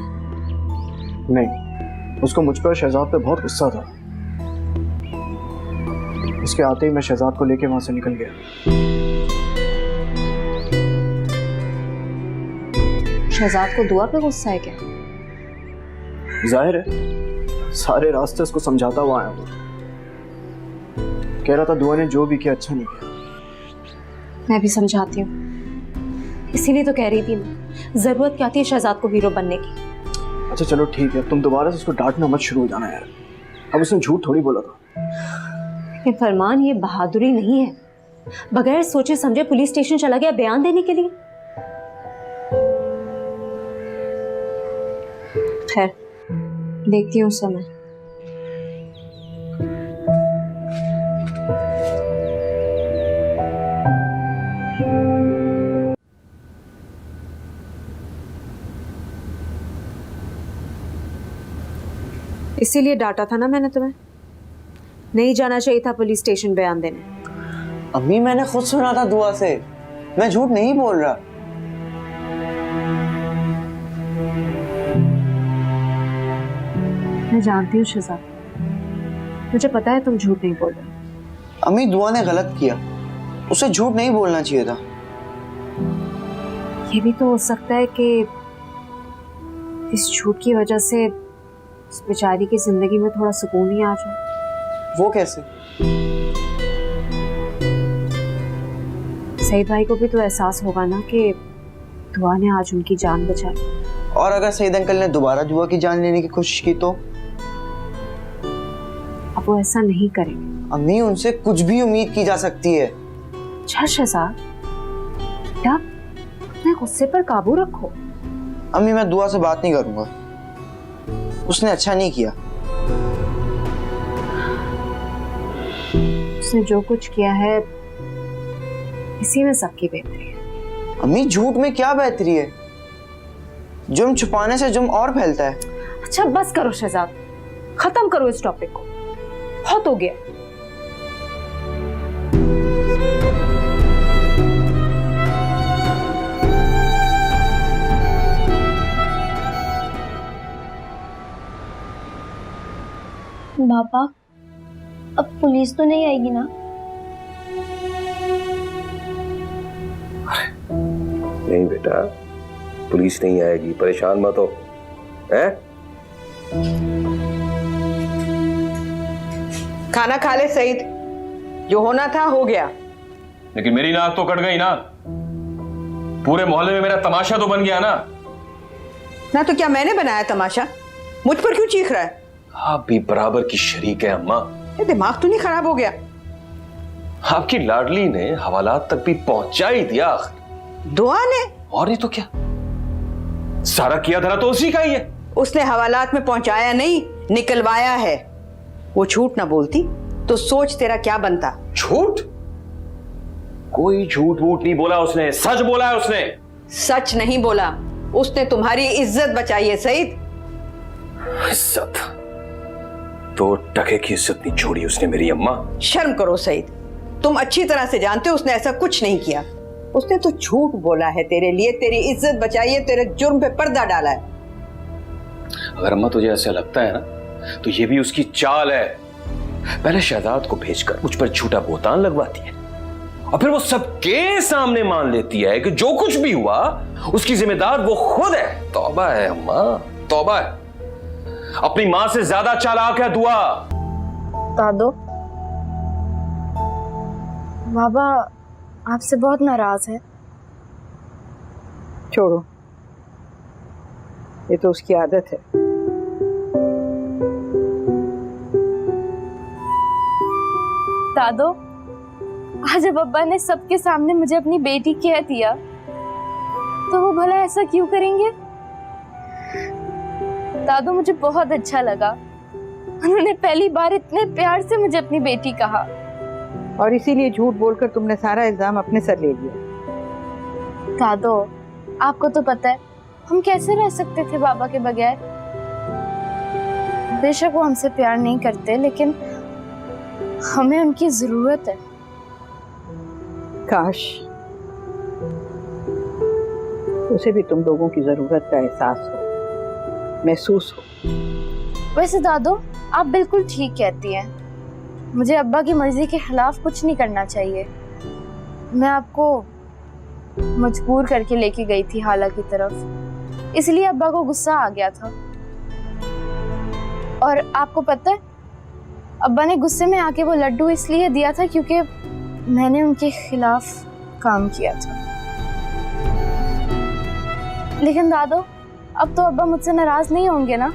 नहीं, उसको मुझ पर शहजाद पे बहुत गुस्सा था। उसके आते ही मैं शहजाद को लेके वहां से निकल गया। शहजाद को दुआ पे गुस्सा है क्या? जाहिर है, सारे रास्ते उसको समझाता हुआ आया वो। कह रहा था दुआ ने जो भी किया अच्छा नहीं किया। मैं भी समझाती हूँ, इसीलिए तो कह रही थी मैं, जरूरत क्या थी शहजाद को हीरो बनने की। अच्छा चलो ठीक है, तुम दोबारा से उसको डांटना मत शुरू हो जाना यार। अब उसने झूठ थोड़ी बोला था। लेकिन फरमान ये बहादुरी नहीं है, बगैर सोचे समझे पुलिस स्टेशन चला गया बयान देने के लिए। खैर देखती हूँ समय। इसीलिए डांटा था ना मैंने तुम्हें, नहीं जाना चाहिए था पुलिस स्टेशन बयान देने। अम्मी मैंने खुद सुना था दुआ से, मैं झूठ नहीं बोल रहा। मैं जानती हूँ शहजाद, मुझे पता है तुम झूठ नहीं बोल रहे। अम्मी दुआ ने गलत किया, उसे झूठ नहीं बोलना चाहिए था। ये भी तो हो सकता है कि इस झूठ की वजह से उस बेचारी की जिंदगी में थोड़ा सुकून ही आ जाए। वो कैसे? सईद भाई को भी तो एहसास होगा ना कि दुआ ने आज उनकी जान बचाई। और अगर सईद अंकल ने दोबारा दुआ की जान लेने की कोशिश की तो? अब वो ऐसा नहीं करेंगे। अम्मी उनसे कुछ भी उम्मीद की जा सकती है। अच्छा शहजाद, बेटा अपने गुस्से पर काबू रखो। अम्मी मैं दुआ से बात नहीं करूंगा, उसने अच्छा नहीं किया। उसने जो कुछ किया है इसी में सबकी बेहतरी है। अम्मी झूठ में क्या बेहतरी है? जुर्म छुपाने से जुर्म और फैलता है। अच्छा बस करो शहजाद, खत्म करो इस टॉपिक को, बहुत हो गया। पापा अब पुलिस तो नहीं आएगी ना? नहीं बेटा, पुलिस नहीं आएगी, परेशान मत हो। हैं? खाना खा ले सईद, जो होना था हो गया। लेकिन मेरी नाक तो कट गई ना, पूरे मोहल्ले में मेरा तमाशा तो बन गया ना। ना तो क्या मैंने बनाया तमाशा? मुझ पर क्यों चीख रहा है? आप भी बराबर की शरीक है अम्मा। ये दिमाग तो नहीं खराब हो गया? आपकी लाडली ने हवालात तक भी पहुंचा ही दिया आखिर। दुआ ने? और नहीं तो क्या, सारा किया धरा तो उसी का ही है। उसने हवालात में पहुंचाया नहीं, निकलवाया है। वो झूठ ना बोलती तो सोच तेरा क्या बनता। झूठ? कोई झूठ वूठ नहीं बोला उसने, सच बोला है उसने। सच नहीं बोला, उसने तुम्हारी इज्जत बचाई है सईद। इज्जत? 2 टके की इज्जत नहीं छोड़ी उसने मेरी अम्मा। शर्म करो सईद, तुम अच्छी तरह से जानते हो उसने ऐसा कुछ नहीं किया। उसने तो झूठ बोला है तेरे लिए, तेरी इज्जत बचाई है, तेरे जुर्म पे पर्दा डाला है। अगर अम्मा तुझे ऐसा लगता है ना तो ये भी उसकी चाल है। पहले शहजाद को भेजकर मुझ पर झूठा बोतान लगवाती है और फिर वो सबके सामने मान लेती है कि जो कुछ भी हुआ उसकी जिम्मेदार वो खुद है। तौबा है अम्मा, तौबा है। अपनी मां से ज्यादा चालाक है दुआ। दादो, बाबा आपसे बहुत नाराज है। छोड़ो, ये तो उसकी आदत है। दादो, आज जब अब्बा ने सबके सामने मुझे अपनी बेटी कह दिया तो वो भला ऐसा क्यों करेंगे? दादो, मुझे बहुत अच्छा लगा। उन्होंने पहली बार इतने प्यार से मुझे अपनी बेटी कहा। और इसीलिए झूठ बोलकर तुमने सारा इल्जाम अपने सर ले लिया। दादो, आपको तो पता है हम कैसे रह सकते थे बाबा के बगैर। बेशक वो हमसे प्यार नहीं करते, लेकिन हमें उनकी जरूरत है। काश उसे भी तुम लोगों की जरूरत का एहसास हो, महसूस हो। वैसे दादो, आप बिल्कुल ठीक कहती हैं। मुझे अब्बा की मर्जी के खिलाफ कुछ नहीं करना चाहिए। मैं आपको मजबूर करके लेके गई थी हाला की तरफ, इसलिए अब्बा को गुस्सा आ गया था। और आपको पता है, अब्बा ने गुस्से में आके वो लड्डू इसलिए दिया था क्योंकि मैंने उनके खिलाफ काम किया था। लेकिन दादो, अब तो अब्बा मुझसे नाराज नहीं होंगे ना?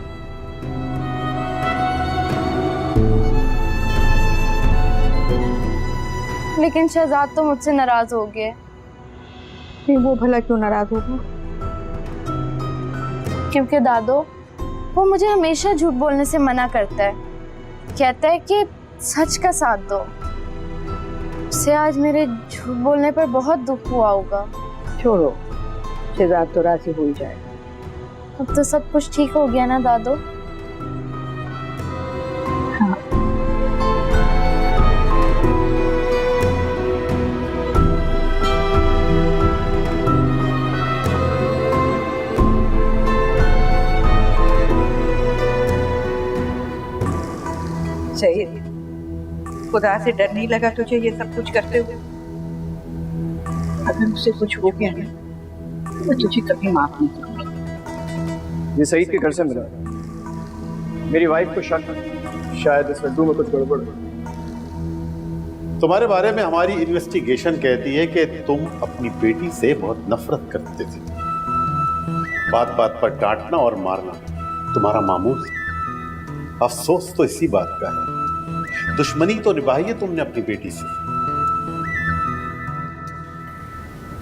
लेकिन शहजाद तो मुझसे नाराज हो गए। नहीं, वो भला क्यों नाराज होगा? क्योंकि दादो, वो मुझे हमेशा झूठ बोलने से मना करता है। कहता है कि सच का साथ दो। उसे आज मेरे झूठ बोलने पर बहुत दुख हुआ होगा। छोड़ो, शहजाद तो राजी हो ही जाएगा। अब तो सब कुछ ठीक हो गया ना दादो? हाँ। सही, खुदा से डर नहीं लगा तुझे ये सब कुछ करते हुए? अगर मुझसे कुछ हो गया ना तो मैं तुझे कभी माफ नहीं करूंगी। ये सईद के घर से मिला। मेरी वाइफ को शक है, शायद इस लड्डू में कुछ गड़बड़ है। तुम्हारे बारे में हमारी इन्वेस्टिगेशन कहती है कि तुम अपनी बेटी से बहुत नफरत करते थे। बात बात पर डांटना और मारना तुम्हारा मामूल। अफसोस तो इसी बात का है, दुश्मनी तो निभाई है तुमने अपनी बेटी से।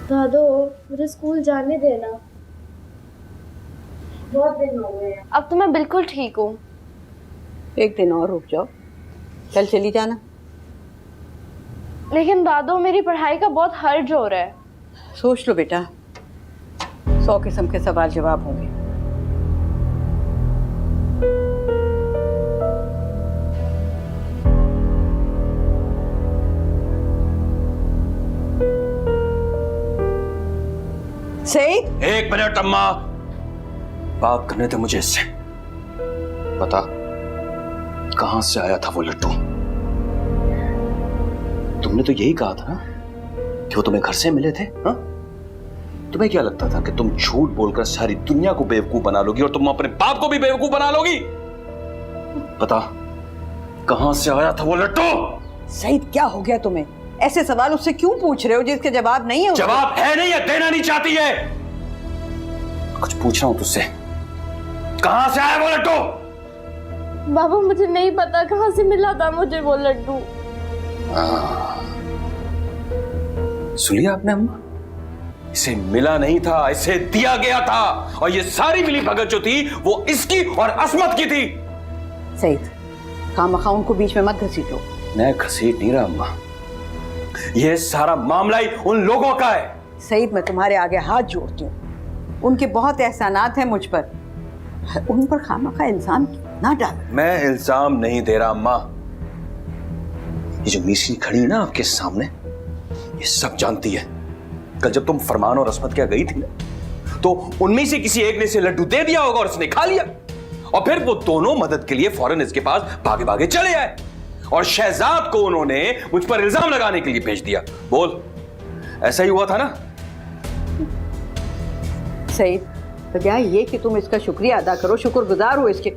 दादो, मुझे स्कूल जाने देना, बहुत दिन हो गए। अब तो मैं बिल्कुल ठीक हूँ। एक दिन और रुक जाओ, कल चली जाना। लेकिन दादो, मेरी पढ़ाई का बहुत हर्ज हो रहा है। सोच लो बेटा, 100 किस्म के सवाल जवाब होंगे। सईद, 1 मिनट अम्मा, बात करने थे मुझे इससे। बता, कहां से आया था वो लड्डू? तुमने तो यही कहा था ना कि वो तुम्हें घर से मिले थे। हाँ? तुम्हें क्या लगता था कि तुम झूठ बोलकर सारी दुनिया को बेवकूफ बना लोगी और तुम अपने बाप को भी बेवकूफ बना लोगी? बता, कहां से आया था वो लड्डू? सईद, क्या हो गया तुम्हें? ऐसे सवाल उससे क्यों पूछ रहे हो जिसके जवाब नहीं है? जवाब है नहीं या देना नहीं चाहती है? कुछ पूछ रहा हूं तुझसे, कहां से आया वो लड्डू? बाबा, मुझे नहीं पता कहां से मिला था मुझे वो लड्डू। सुनिए आपने अम्मा, इसे मिला नहीं था, इसे दिया गया था। और ये सारी मिली भगत जो थी वो इसकी और असमत की थी। सईद, खामखा उनको बीच में मत घसीटो। मैं घसीट नहीं रहा अम्मा, ये सारा मामला ही उन लोगों का है। सईद, मैं तुम्हारे आगे हाथ जोड़ती हूँ, उनके बहुत एहसानात हैं मुझ पर, उन पर खामखा इल्जाम ना डालो। मैं इल्जाम नहीं दे रहा अम्मा, ये जो मीसी खड़ी है ना आपके सामने, ये सब जानती है। कल जब तुम फरमान और असमत क्या गई थी ना, तो उनमें से किसी एक ने इसे लड्डू दे दिया होगा और उसने खा लिया, और फिर वो दोनों मदद के लिए फौरन इसके पास भागे भागे चले आए, और शहजाद को उन्होंने मुझ पर इल्जाम लगाने के लिए भेज दिया। बोल, ऐसा ही हुआ था ना? सईद, बजाय ये कि तुम इसका शुक्रिया अदा करो, शुक्रगुजार हो इसके,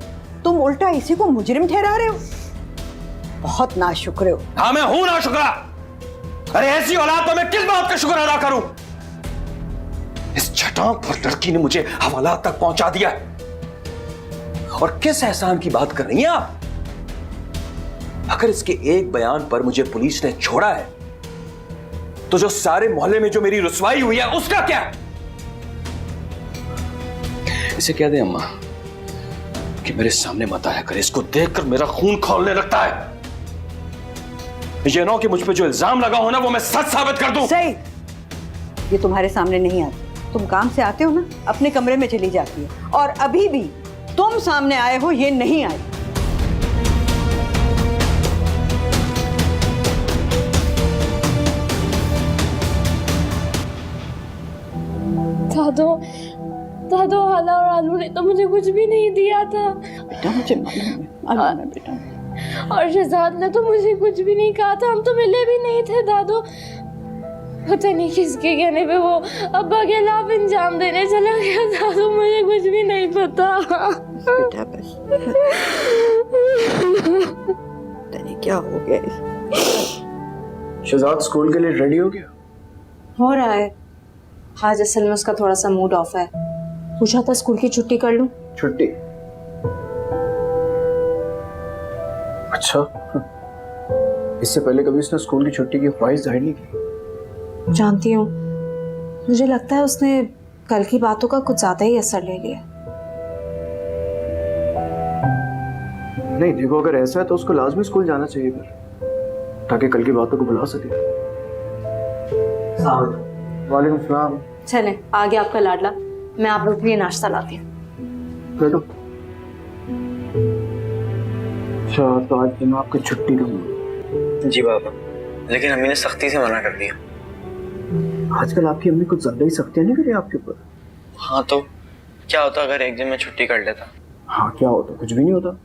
तुम उल्टा इसी को मुजरिम ठहरा रहे हो। बहुत नाशुक्र हो। हाँ, मैं हूं नाशुक्रा। अरे ऐसी औलाद पर मैं किस बात का शुक्र अदा करूं? इस छटाक पर लड़की ने मुझे हवालात तक पहुंचा दिया, और किस एहसान की बात कर रही हैं आप? अगर इसके एक बयान पर मुझे पुलिस ने छोड़ा है, तो जो सारे मोहल्ले में जो मेरी रुसवाई हुई है उसका क्या? इसे कह दे अम्मा कि मेरे सामने मत आया कर, इसको देखकर मेरा खून खौलने लगता है। ये नो कि मुझ पे जो इल्जाम लगा हो ना, वो मैं सच साबित कर दूं। सईद, ये तुम्हारे सामने नहीं आता। तुम काम से आते हो ना, अपने कमरे में चली जाती है, और अभी भी तुम सामने आए हो, ये नहीं आई। दादो हाला और आलू ने तो मुझे कुछ भी नहीं दिया था। बेटा मुझे मालूम है बेटा। और शहजाद ने तो मुझे कुछ भी नहीं कहा था, हम तो मिले भी नहीं थे दादो। पता नहीं किसके कहने पे वो अब्बा के खिलाफ इंजाम देने चला गया दादो, मुझे कुछ भी नहीं पता। बेटा बस पता नहीं क्या हो गया। शहजाद स्कूल के लिए रेडी हो गया? हो रहा है। आज असल में उसका थोड़ा सा मूड ऑफ है, पूछा था स्कूल की छुट्टी कर लूं। छुट्टी? अच्छा, इससे पहले कभी उसने स्कूल की छुट्टी की ख्वाहिश जाहिर नहीं की? जानती हूँ, मुझे लगता है उसने कल की बातों का कुछ ज्यादा ही असर ले लिया। नहीं देखो, अगर ऐसा है तो उसको लाजमी स्कूल जाना चाहिए फिर, ताकि कल की बातों को भुला सके। वालेकुम सलाम। चलें, आ गया आपका लाडला, मैं आप लोग के लिए नाश्ता लाती हूँ। बैठो। अच्छा, तो आज दिन आपकी छुट्टी का मूड? जी बाबा, लेकिन अम्मी ने सख्ती से मना कर दिया। आजकल आपकी अम्मी कुछ ज्यादा ही सख्तियां नहीं कर रही आपके ऊपर? हाँ, तो क्या होता अगर एक दिन मैं छुट्टी कर लेता? हाँ, क्या होता? कुछ भी नहीं होता।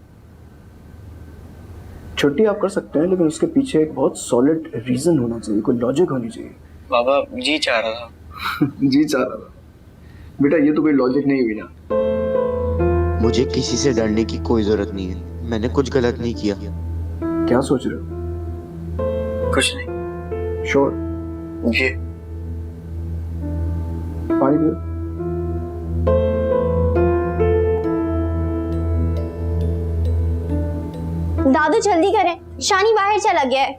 छुट्टी आप कर सकते हैं, लेकिन उसके पीछे एक बहुत सॉलिड रीजन होना चाहिए, कोई लॉजिक होनी चाहिए। बाबा जी चाह रहा था। जी चाह रहा था? बेटा ये तो कोई लॉजिक नहीं हुई ना। मुझे किसी से डरने की कोई जरूरत नहीं है, मैंने कुछ गलत नहीं किया। क्या सोच रहे हो? कुछ नहीं। श्योर? जी। पानी पियो। दादू जल्दी करें, शानी बाहर चला गया है।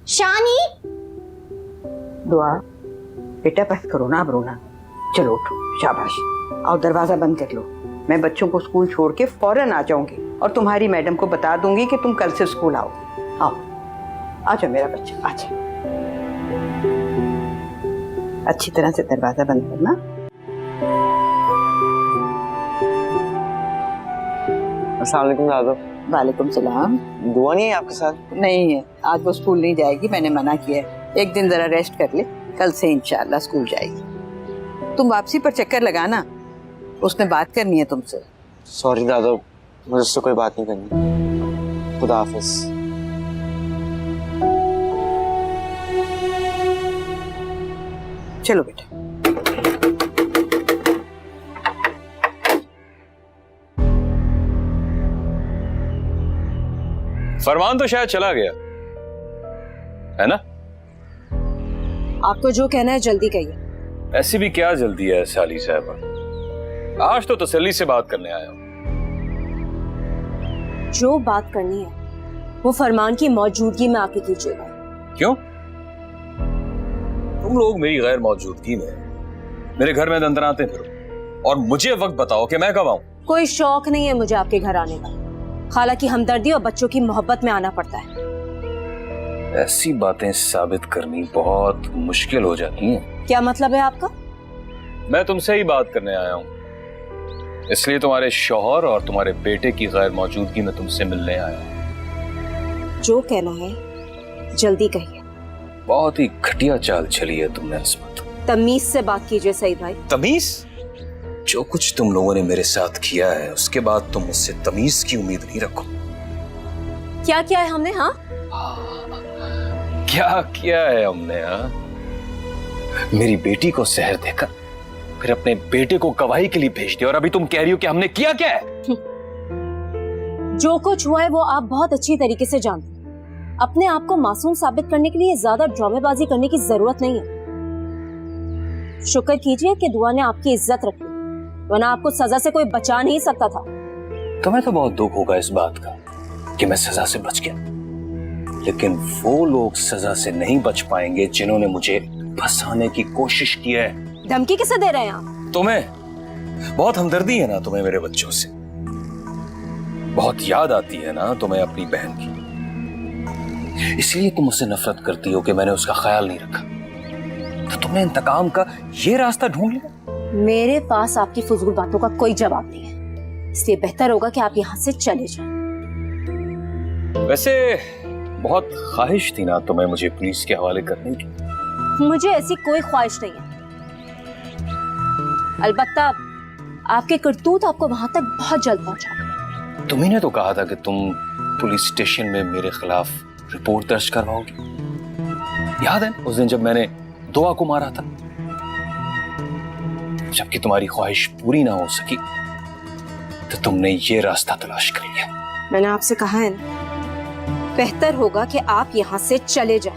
शानी! दुआ, बेटा बस करो ना अब रोना। चलो उठो, शाबाश। आओ दरवाजा बंद कर लो, मैं बच्चों को स्कूल छोड़ के फौरन आ जाऊंगी, और तुम्हारी मैडम को बता दूंगी कि तुम कल से स्कूल आओ। आओ, आ जाओ मेरा बच्चा, आ जाओ। अच्छी तरह से दरवाजा बंद करना। अस्सलाम वालेकुम दादो। वालेकुम सलाम। दुआ नहीं है आपके साथ? नहीं है, आज वो स्कूल नहीं जाएगी, मैंने मना किया है। एक दिन जरा रेस्ट कर ले, कल से इंशाल्लाह स्कूल जाएगी। तुम वापसी पर चक्कर लगाना, उसने बात करनी है तुमसे। सॉरी दादो, मुझे उससे कोई बात नहीं करनी। खुदा हाफिज। चलो बेटा। फरमान तो शायद चला गया है ना? आपको जो कहना है जल्दी कहिए। ऐसी भी क्या जल्दी है साली साहबा, आज तो तसल्ली से बात करने आया हूं। जो बात करनी है वो फरमान की मौजूदगी में आके कीजिएगा। क्यों? तुम लोग मेरी गैर मौजूदगी में मेरे घर में दंदनाते फिरो, और मुझे वक्त बताओ कि मैं कब आऊं। कोई शौक नहीं है मुझे आपके घर आने का। खाला की हमदर्दी और बच्चों की मोहब्बत में आना पड़ता है। ऐसी बातें साबित करनी बहुत मुश्किल हो जाती हैं। क्या मतलब है आपका? मैं तुमसे ही बात करने आया हूँ, इसलिए तुम्हारे शौहर और तुम्हारे बेटे की गैर मौजूदगी में तुमसे मिलने आया हूँ। जो कहना है जल्दी कहिए। बहुत ही घटिया चाल चली है तुमने अस्मत। तमीज से बात कीजिए सईद भाई। तमीज? जो कुछ तुम लोगों ने मेरे साथ किया है उसके बाद तुम मुझसे तमीज की उम्मीद नहीं रखो। क्या किया है हमने? हाँ, क्या किया है हमने? हाँ, मेरी बेटी को जहर देकर फिर अपने बेटे को गवाही के लिए भेज दिया, और अभी तुम कह रही हो कि हमने किया क्या है? जो कुछ हुआ है वो आप बहुत अच्छी तरीके से जानते हैं। अपने आप को मासूम साबित करने के लिए ज्यादा ड्रामेबाजी करने की जरूरत नहीं है। शुक्र कीजिए कि दुआ ने आपकी इज्जत रखी, वरना आपको सजा से कोई बचा नहीं सकता था। तुम्हें तो बहुत दुख होगा इस बात का कि मैं सजा से बच गया, लेकिन वो लोग सजा से नहीं बच पाएंगे जिन्होंने मुझे फंसाने की कोशिश की है। धमकी किसे दे रहे हैं आप? तुम्हें बहुत हमदर्दी है ना तुम्हें मेरे बच्चों से, बहुत याद आती है ना तुम्हें अपनी बहन की, इसलिए तुम मुझसे नफरत करती हो कि मैंने उसका ख्याल नहीं रखा, तो तुमने इंतकाम का ये रास्ता ढूंढ लिया। मेरे पास आपकी फजूल बातों का कोई जवाब नहीं है, इसलिए बेहतर होगा कि आप यहाँ से चले जाएं। वैसे बहुत ख्वाहिश थी ना तुम्हें मुझे पुलिस के हवाले करने की। मुझे ऐसी कोई ख्वाहिश नहीं है, अलबत्ता आपके करतूत आपको वहां तक बहुत जल्द पहुंचा। तुम्ही ने तो कहा था कि तुम पुलिस स्टेशन में मेरे खिलाफ रिपोर्ट दर्ज करवाओगी, याद है उस दिन जब मैंने दुआ को मारा था? जबकि तुम्हारी ख्वाहिश पूरी ना हो सकी तो तुमने ये रास्ता तलाश कर लिया। मैंने आपसे कहा है ना, बेहतर होगा कि आप यहाँ से चले जाएं।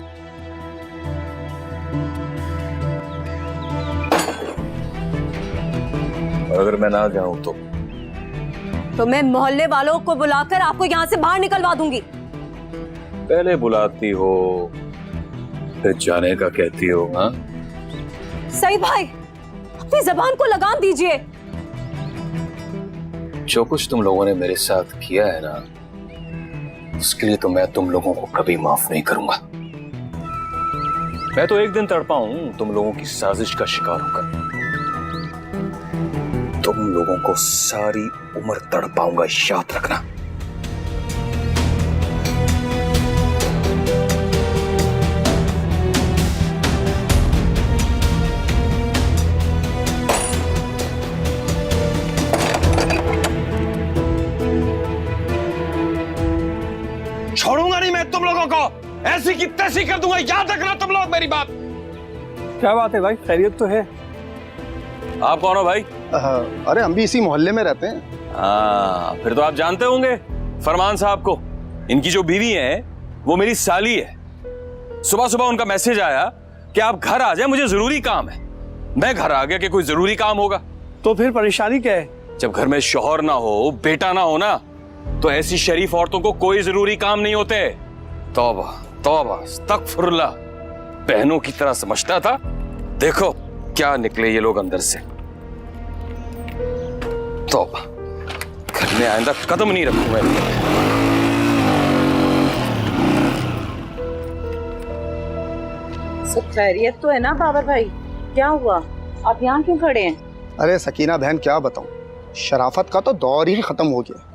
और अगर मैं ना जाऊं तो मैं मोहल्ले वालों को बुलाकर आपको यहाँ से बाहर निकलवा दूंगी। पहले बुलाती हो फिर जाने का कहती हो। हाँ सईद भाई, अपनी जबान को लगाम दीजिए। जो कुछ तुम लोगों ने मेरे साथ किया है ना, उसके लिए तो मैं तुम लोगों को कभी माफ नहीं करूंगा। मैं तो एक दिन तड़पा हूं तुम लोगों की साजिश का शिकार होकर, तुम लोगों को सारी उम्र तड़पाऊंगा, याद रखना। छोड़ूंगा नहीं मैं तुम लोगों को, ऐसी की तैसी कर दूंगा, याद रखना तुम लोग मेरी बात। क्या बात है भाई, खैरियत तो है? आप कौन हो भाई? अरे हम भी इसी मोहल्ले में रहते हैं। हाँ, फिर तो आप जानते होंगे फरमान साहब को। इनकी जो बीवी है वो मेरी साली है। सुबह सुबह उनका मैसेज आया कि आप घर आ जाए, मुझे जरूरी काम है। मैं घर आ गया कि कोई जरूरी काम होगा। तो फिर परेशानी क्या है? जब घर में शौहर ना हो, बेटा ना हो ना, तो ऐसी शरीफ औरतों को कोई जरूरी काम नहीं होते। तौबा तौबा अस्तगफिरुल्लाह, बहनों की तरह समझता था, देखो क्या निकले ये लोग अंदर से। तौबा, घर में आइंदा कदम नहीं रखूंगा। सब खैरियत तो है ना बाबर भाई? क्या हुआ, आप यहाँ क्यों खड़े हैं? अरे सकीना बहन क्या बताऊं, शराफत का तो दौर ही खत्म हो गया।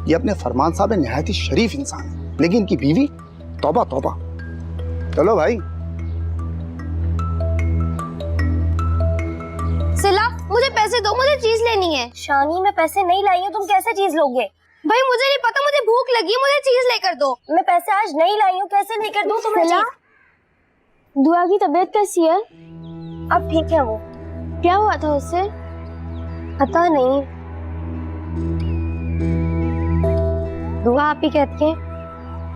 ये अपने फरमान साहब निहायत ही शरीफ इंसान है, लेकिन इनकी बीवी तौबा तौबा। चलो भाई। सिला, मुझे पैसे दो, मुझे चीज लेनी है। शानी, मैं पैसे नहीं लाई हूँ, तुम कैसे चीज लोगे? भाई मुझे नहीं पता, मुझे भूख लगी है, मुझे चीज लेकर दो। मैं पैसे आज नहीं लाई हूँ, कैसे लेकर दूँ तुम्हें चीज? दुआ की तबीयत कैसी है? अब ठीक है वो। क्या हुआ था उससे? पता नहीं। दुआ आप ही कहती है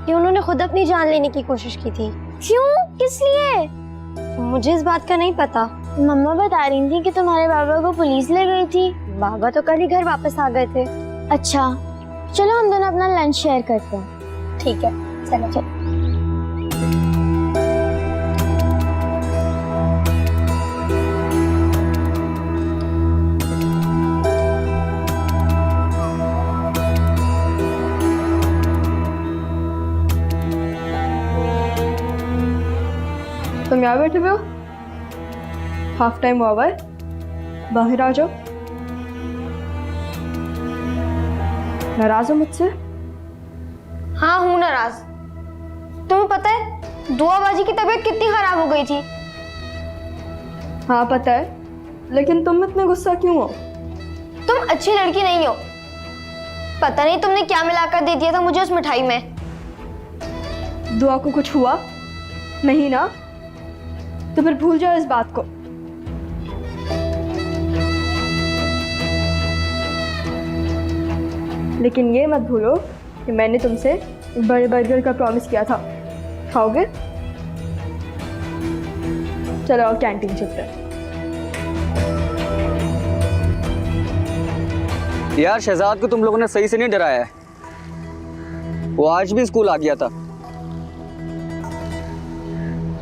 कि उन्होंने खुद अपनी जान लेने की कोशिश की थी। क्यों, किस लिए? मुझे इस बात का नहीं पता। मम्मा बता रही थी कि तुम्हारे बाबा को पुलिस ले गई थी। बाबा तो कल ही घर वापस आ गए थे। अच्छा, चलो हम दोनों अपना लंच शेयर करते हैं। ठीक है, चलो चलो। तुम यहाँ बैठे हुए हो? हाफ टाइम हुआ है, बाहर आ जाओ। नाराज हो मुझसे? हाँ हूँ नाराज। तुम्हें पता है दुआबाजी की तबीयत कितनी खराब हो गई थी? हाँ पता है, लेकिन तुम इतने गुस्सा क्यों हो? तुम अच्छी लड़की नहीं हो। पता नहीं तुमने क्या मिलाकर दे दिया था मुझे उस मिठाई में। दुआ को कुछ हुआ नहीं ना? तो फिर भूल जाओ इस बात को। लेकिन ये मत भूलो कि मैंने तुमसे बड़े बर्गर का प्रॉमिस किया था। खाओगे? चलो आओ कैंटीन चलते हैं। यार शहजाद को तुम लोगों ने सही से नहीं डराया है। वो आज भी स्कूल आ गया था।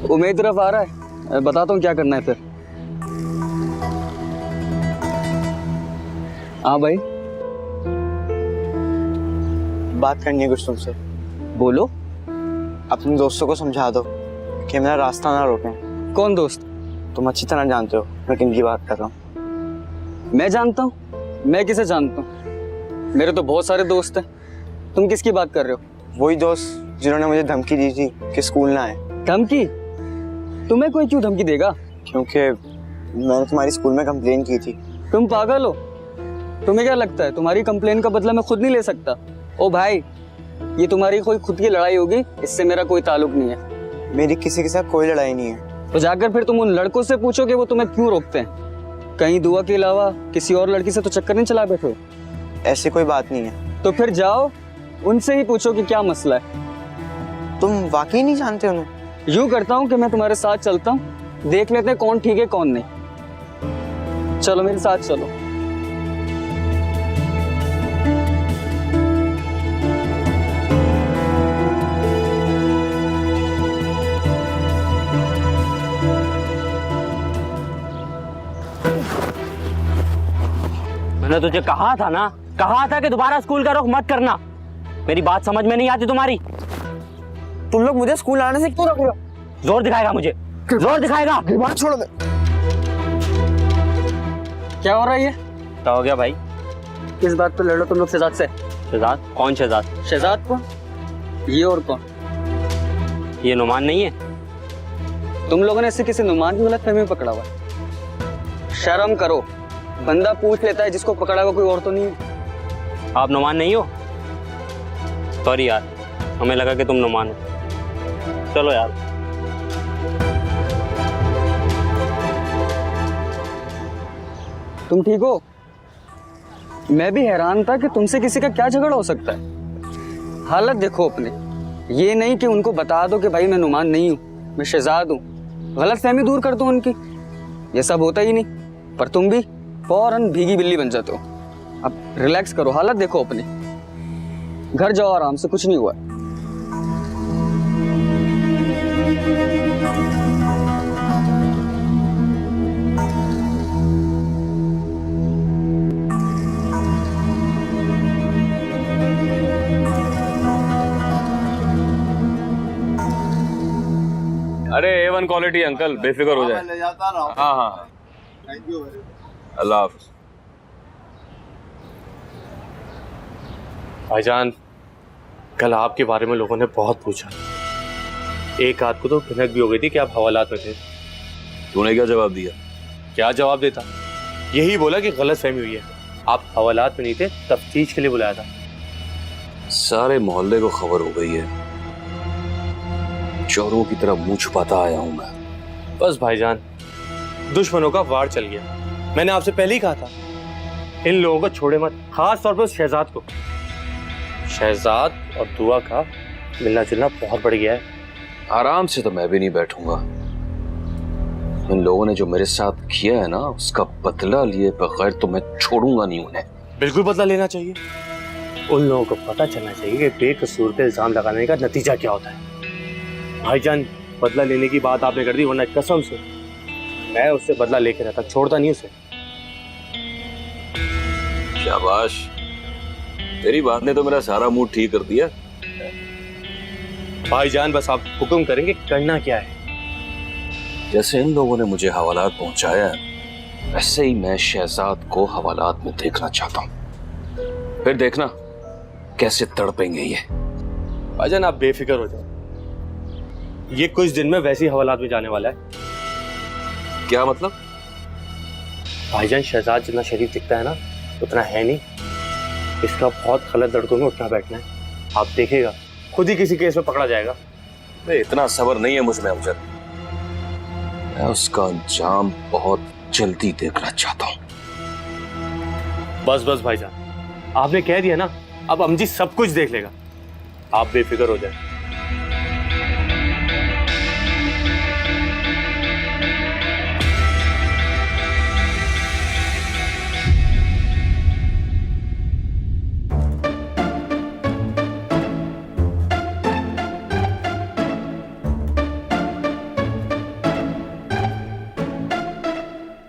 वो मेरी तरफ आ रहा है, बताता हूँ क्या करना है फिर। हाँ भाई बात करनी है कुछ तुमसे। बोलो। अपने दोस्तों को समझा दो कि मेरा रास्ता ना रोकें। कौन दोस्त? तुम अच्छी तरह जानते हो मैं किन की बात कर रहा हूँ। मैं जानता हूँ? मैं किसे जानता हूँ? मेरे तो बहुत सारे दोस्त हैं। तुम किसकी बात कर रहे हो? वही दोस्त जिन्होंने मुझे धमकी दी थी कि स्कूल ना आए। धमकी? तुम्हें कोई क्यों धमकी देगा? क्योंकि मैंने तुम्हारी स्कूल में कंप्लेन की थी। तुम पागल हो? तुम्हें क्या लगता है तुम्हारी कंप्लेन का बदला मैं खुद नहीं ले सकता? ओ भाई, ये तुम्हारी कोई खुद की लड़ाई होगी, इससे मेरा कोई ताल्लुक नहीं है। मेरी किसी के साथ कोई लड़ाई नहीं है। तो जाकर फिर तुम उन लड़कों से पूछो कि वो तुम्हें क्यों रोकते हैं। कहीं दुआ के अलावा किसी और लड़की से तो चक्कर नहीं चला बैठे? ऐसी कोई बात नहीं है। तो फिर जाओ उनसे ही पूछो कि क्या मसला है। तुम वाकई नहीं जानते उन्हें? यूं करता हूँ कि मैं तुम्हारे साथ चलता हूँ, देख लेते हैं कौन ठीक है कौन नहीं। चलो मेरे साथ चलो। मैंने तुझे कहा था कि दोबारा स्कूल का रुख मत करना। मेरी बात समझ में नहीं आती तुम्हारी? तुम लोग मुझे स्कूल आने से क्यों रोक रहे हो? जोर दिखाएगा मुझे, जोर दिखाएगा। बात छोड़ो। क्या हो रहा है ये? क्या हो गया भाई? किस बात पे लड़ रहे हो तुम लोग शहजाद से? शहजाद? कौन शहजाद? शहजाद कौन? ये और कौन? ये नुमान नहीं है? तुम लोगों ने इससे किसी नुमान की गलतफहमी में पकड़ा हुआ है। शर्म करो, बंदा पूछ लेता है जिसको पकड़ा हुआ कोई और तो नहीं है। आप नुमान नहीं हो? सॉरी यार, हमें लगा कि तुम नुमान हो। चलो यार। तुम ठीक हो? मैं भी हैरान था कि तुमसे किसी का क्या झगड़ा हो सकता है। हालत देखो अपने। ये नहीं कि उनको बता दो कि भाई मैं नुमान नहीं हूँ, मैं शहजाद हूँ, गलतफहमी दूर कर दो उनकी। ये सब होता ही नहीं, पर तुम भी फौरन भीगी बिल्ली बन जाते हो। अब रिलैक्स करो, हालत देखो अपनी। घर जाओ आराम से, कुछ नहीं हुआ। अरे A1 क्वालिटी अंकल, बेफिक्र हो जाए। हाँ हाँ, अल्लाह हाफ़िज़। भाईजान, कल आपके बारे में लोगों ने बहुत पूछा। एक आध को तो भनक भी हो गई थी कि आप हवालात में थे। तूने क्या जवाब दिया? क्या जवाब देता? यही बोला कि गलत फहमी हुई है, आप हवालात में नहीं थे, तफ्तीश के लिए बुलाया था। सारे मोहल्ले को खबर हो गई है, चोरों की तरह मुंह छुपाता आया हूं मैं। बस भाईजान, दुश्मनों का वार चल गया। मैंने आपसे पहले ही कहा था, इन लोगों को छोड़े मत, खास तौर पर उस शहजाद को। शहजाद और दुआ का मिलना जुलना बहुत बढ़ गया है। आराम से तो मैं भी नहीं बैठूंगा। इन लोगों ने जो मेरे साथ किया है ना, उसका बदला लिए बगैर तो मैं छोड़ूंगा नहीं उन्हें। बिल्कुल बदला लेना चाहिए। उन लोगों को पता चलना चाहिए कि बेकसूर पे इल्जाम लगाने का नतीजा क्या होता है। भाईजान, बदला लेने की बात आपने कर दी, वरना कसम से मैं उससे बदला लेके रहता, छोड़ता नहीं उसे। शाबाश, तेरी बात ने तो मेरा सारा मूड ठीक कर दिया। भाईजान, बस आप हुक्म करेंगे करना क्या है। जैसे इन लोगों ने मुझे हवालात पहुंचाया है, वैसे ही मैं शहजाद को हवालात में देखना चाहता हूं। फिर देखना कैसे तड़पेंगे ये। भाईजान आप बेफिक्र हो जाओ, ये कुछ दिन में वैसी हवालात में जाने वाला है। क्या मतलब? भाईजान शहजाद जितना शरीफ दिखता है ना उतना है नहीं। इसका बहुत गलत लड़कों में उठना बैठना है, आप देखेगा खुद ही किसी केस में पकड़ा जाएगा। इतना सब्र नहीं है मुझ में अमजद, मैं उसका अंजाम बहुत जल्दी देखना चाहता हूं। बस बस भाईजान, आपने कह दिया ना, अब अमजी सब कुछ देख लेगा, आप बेफिक्र हो जाए।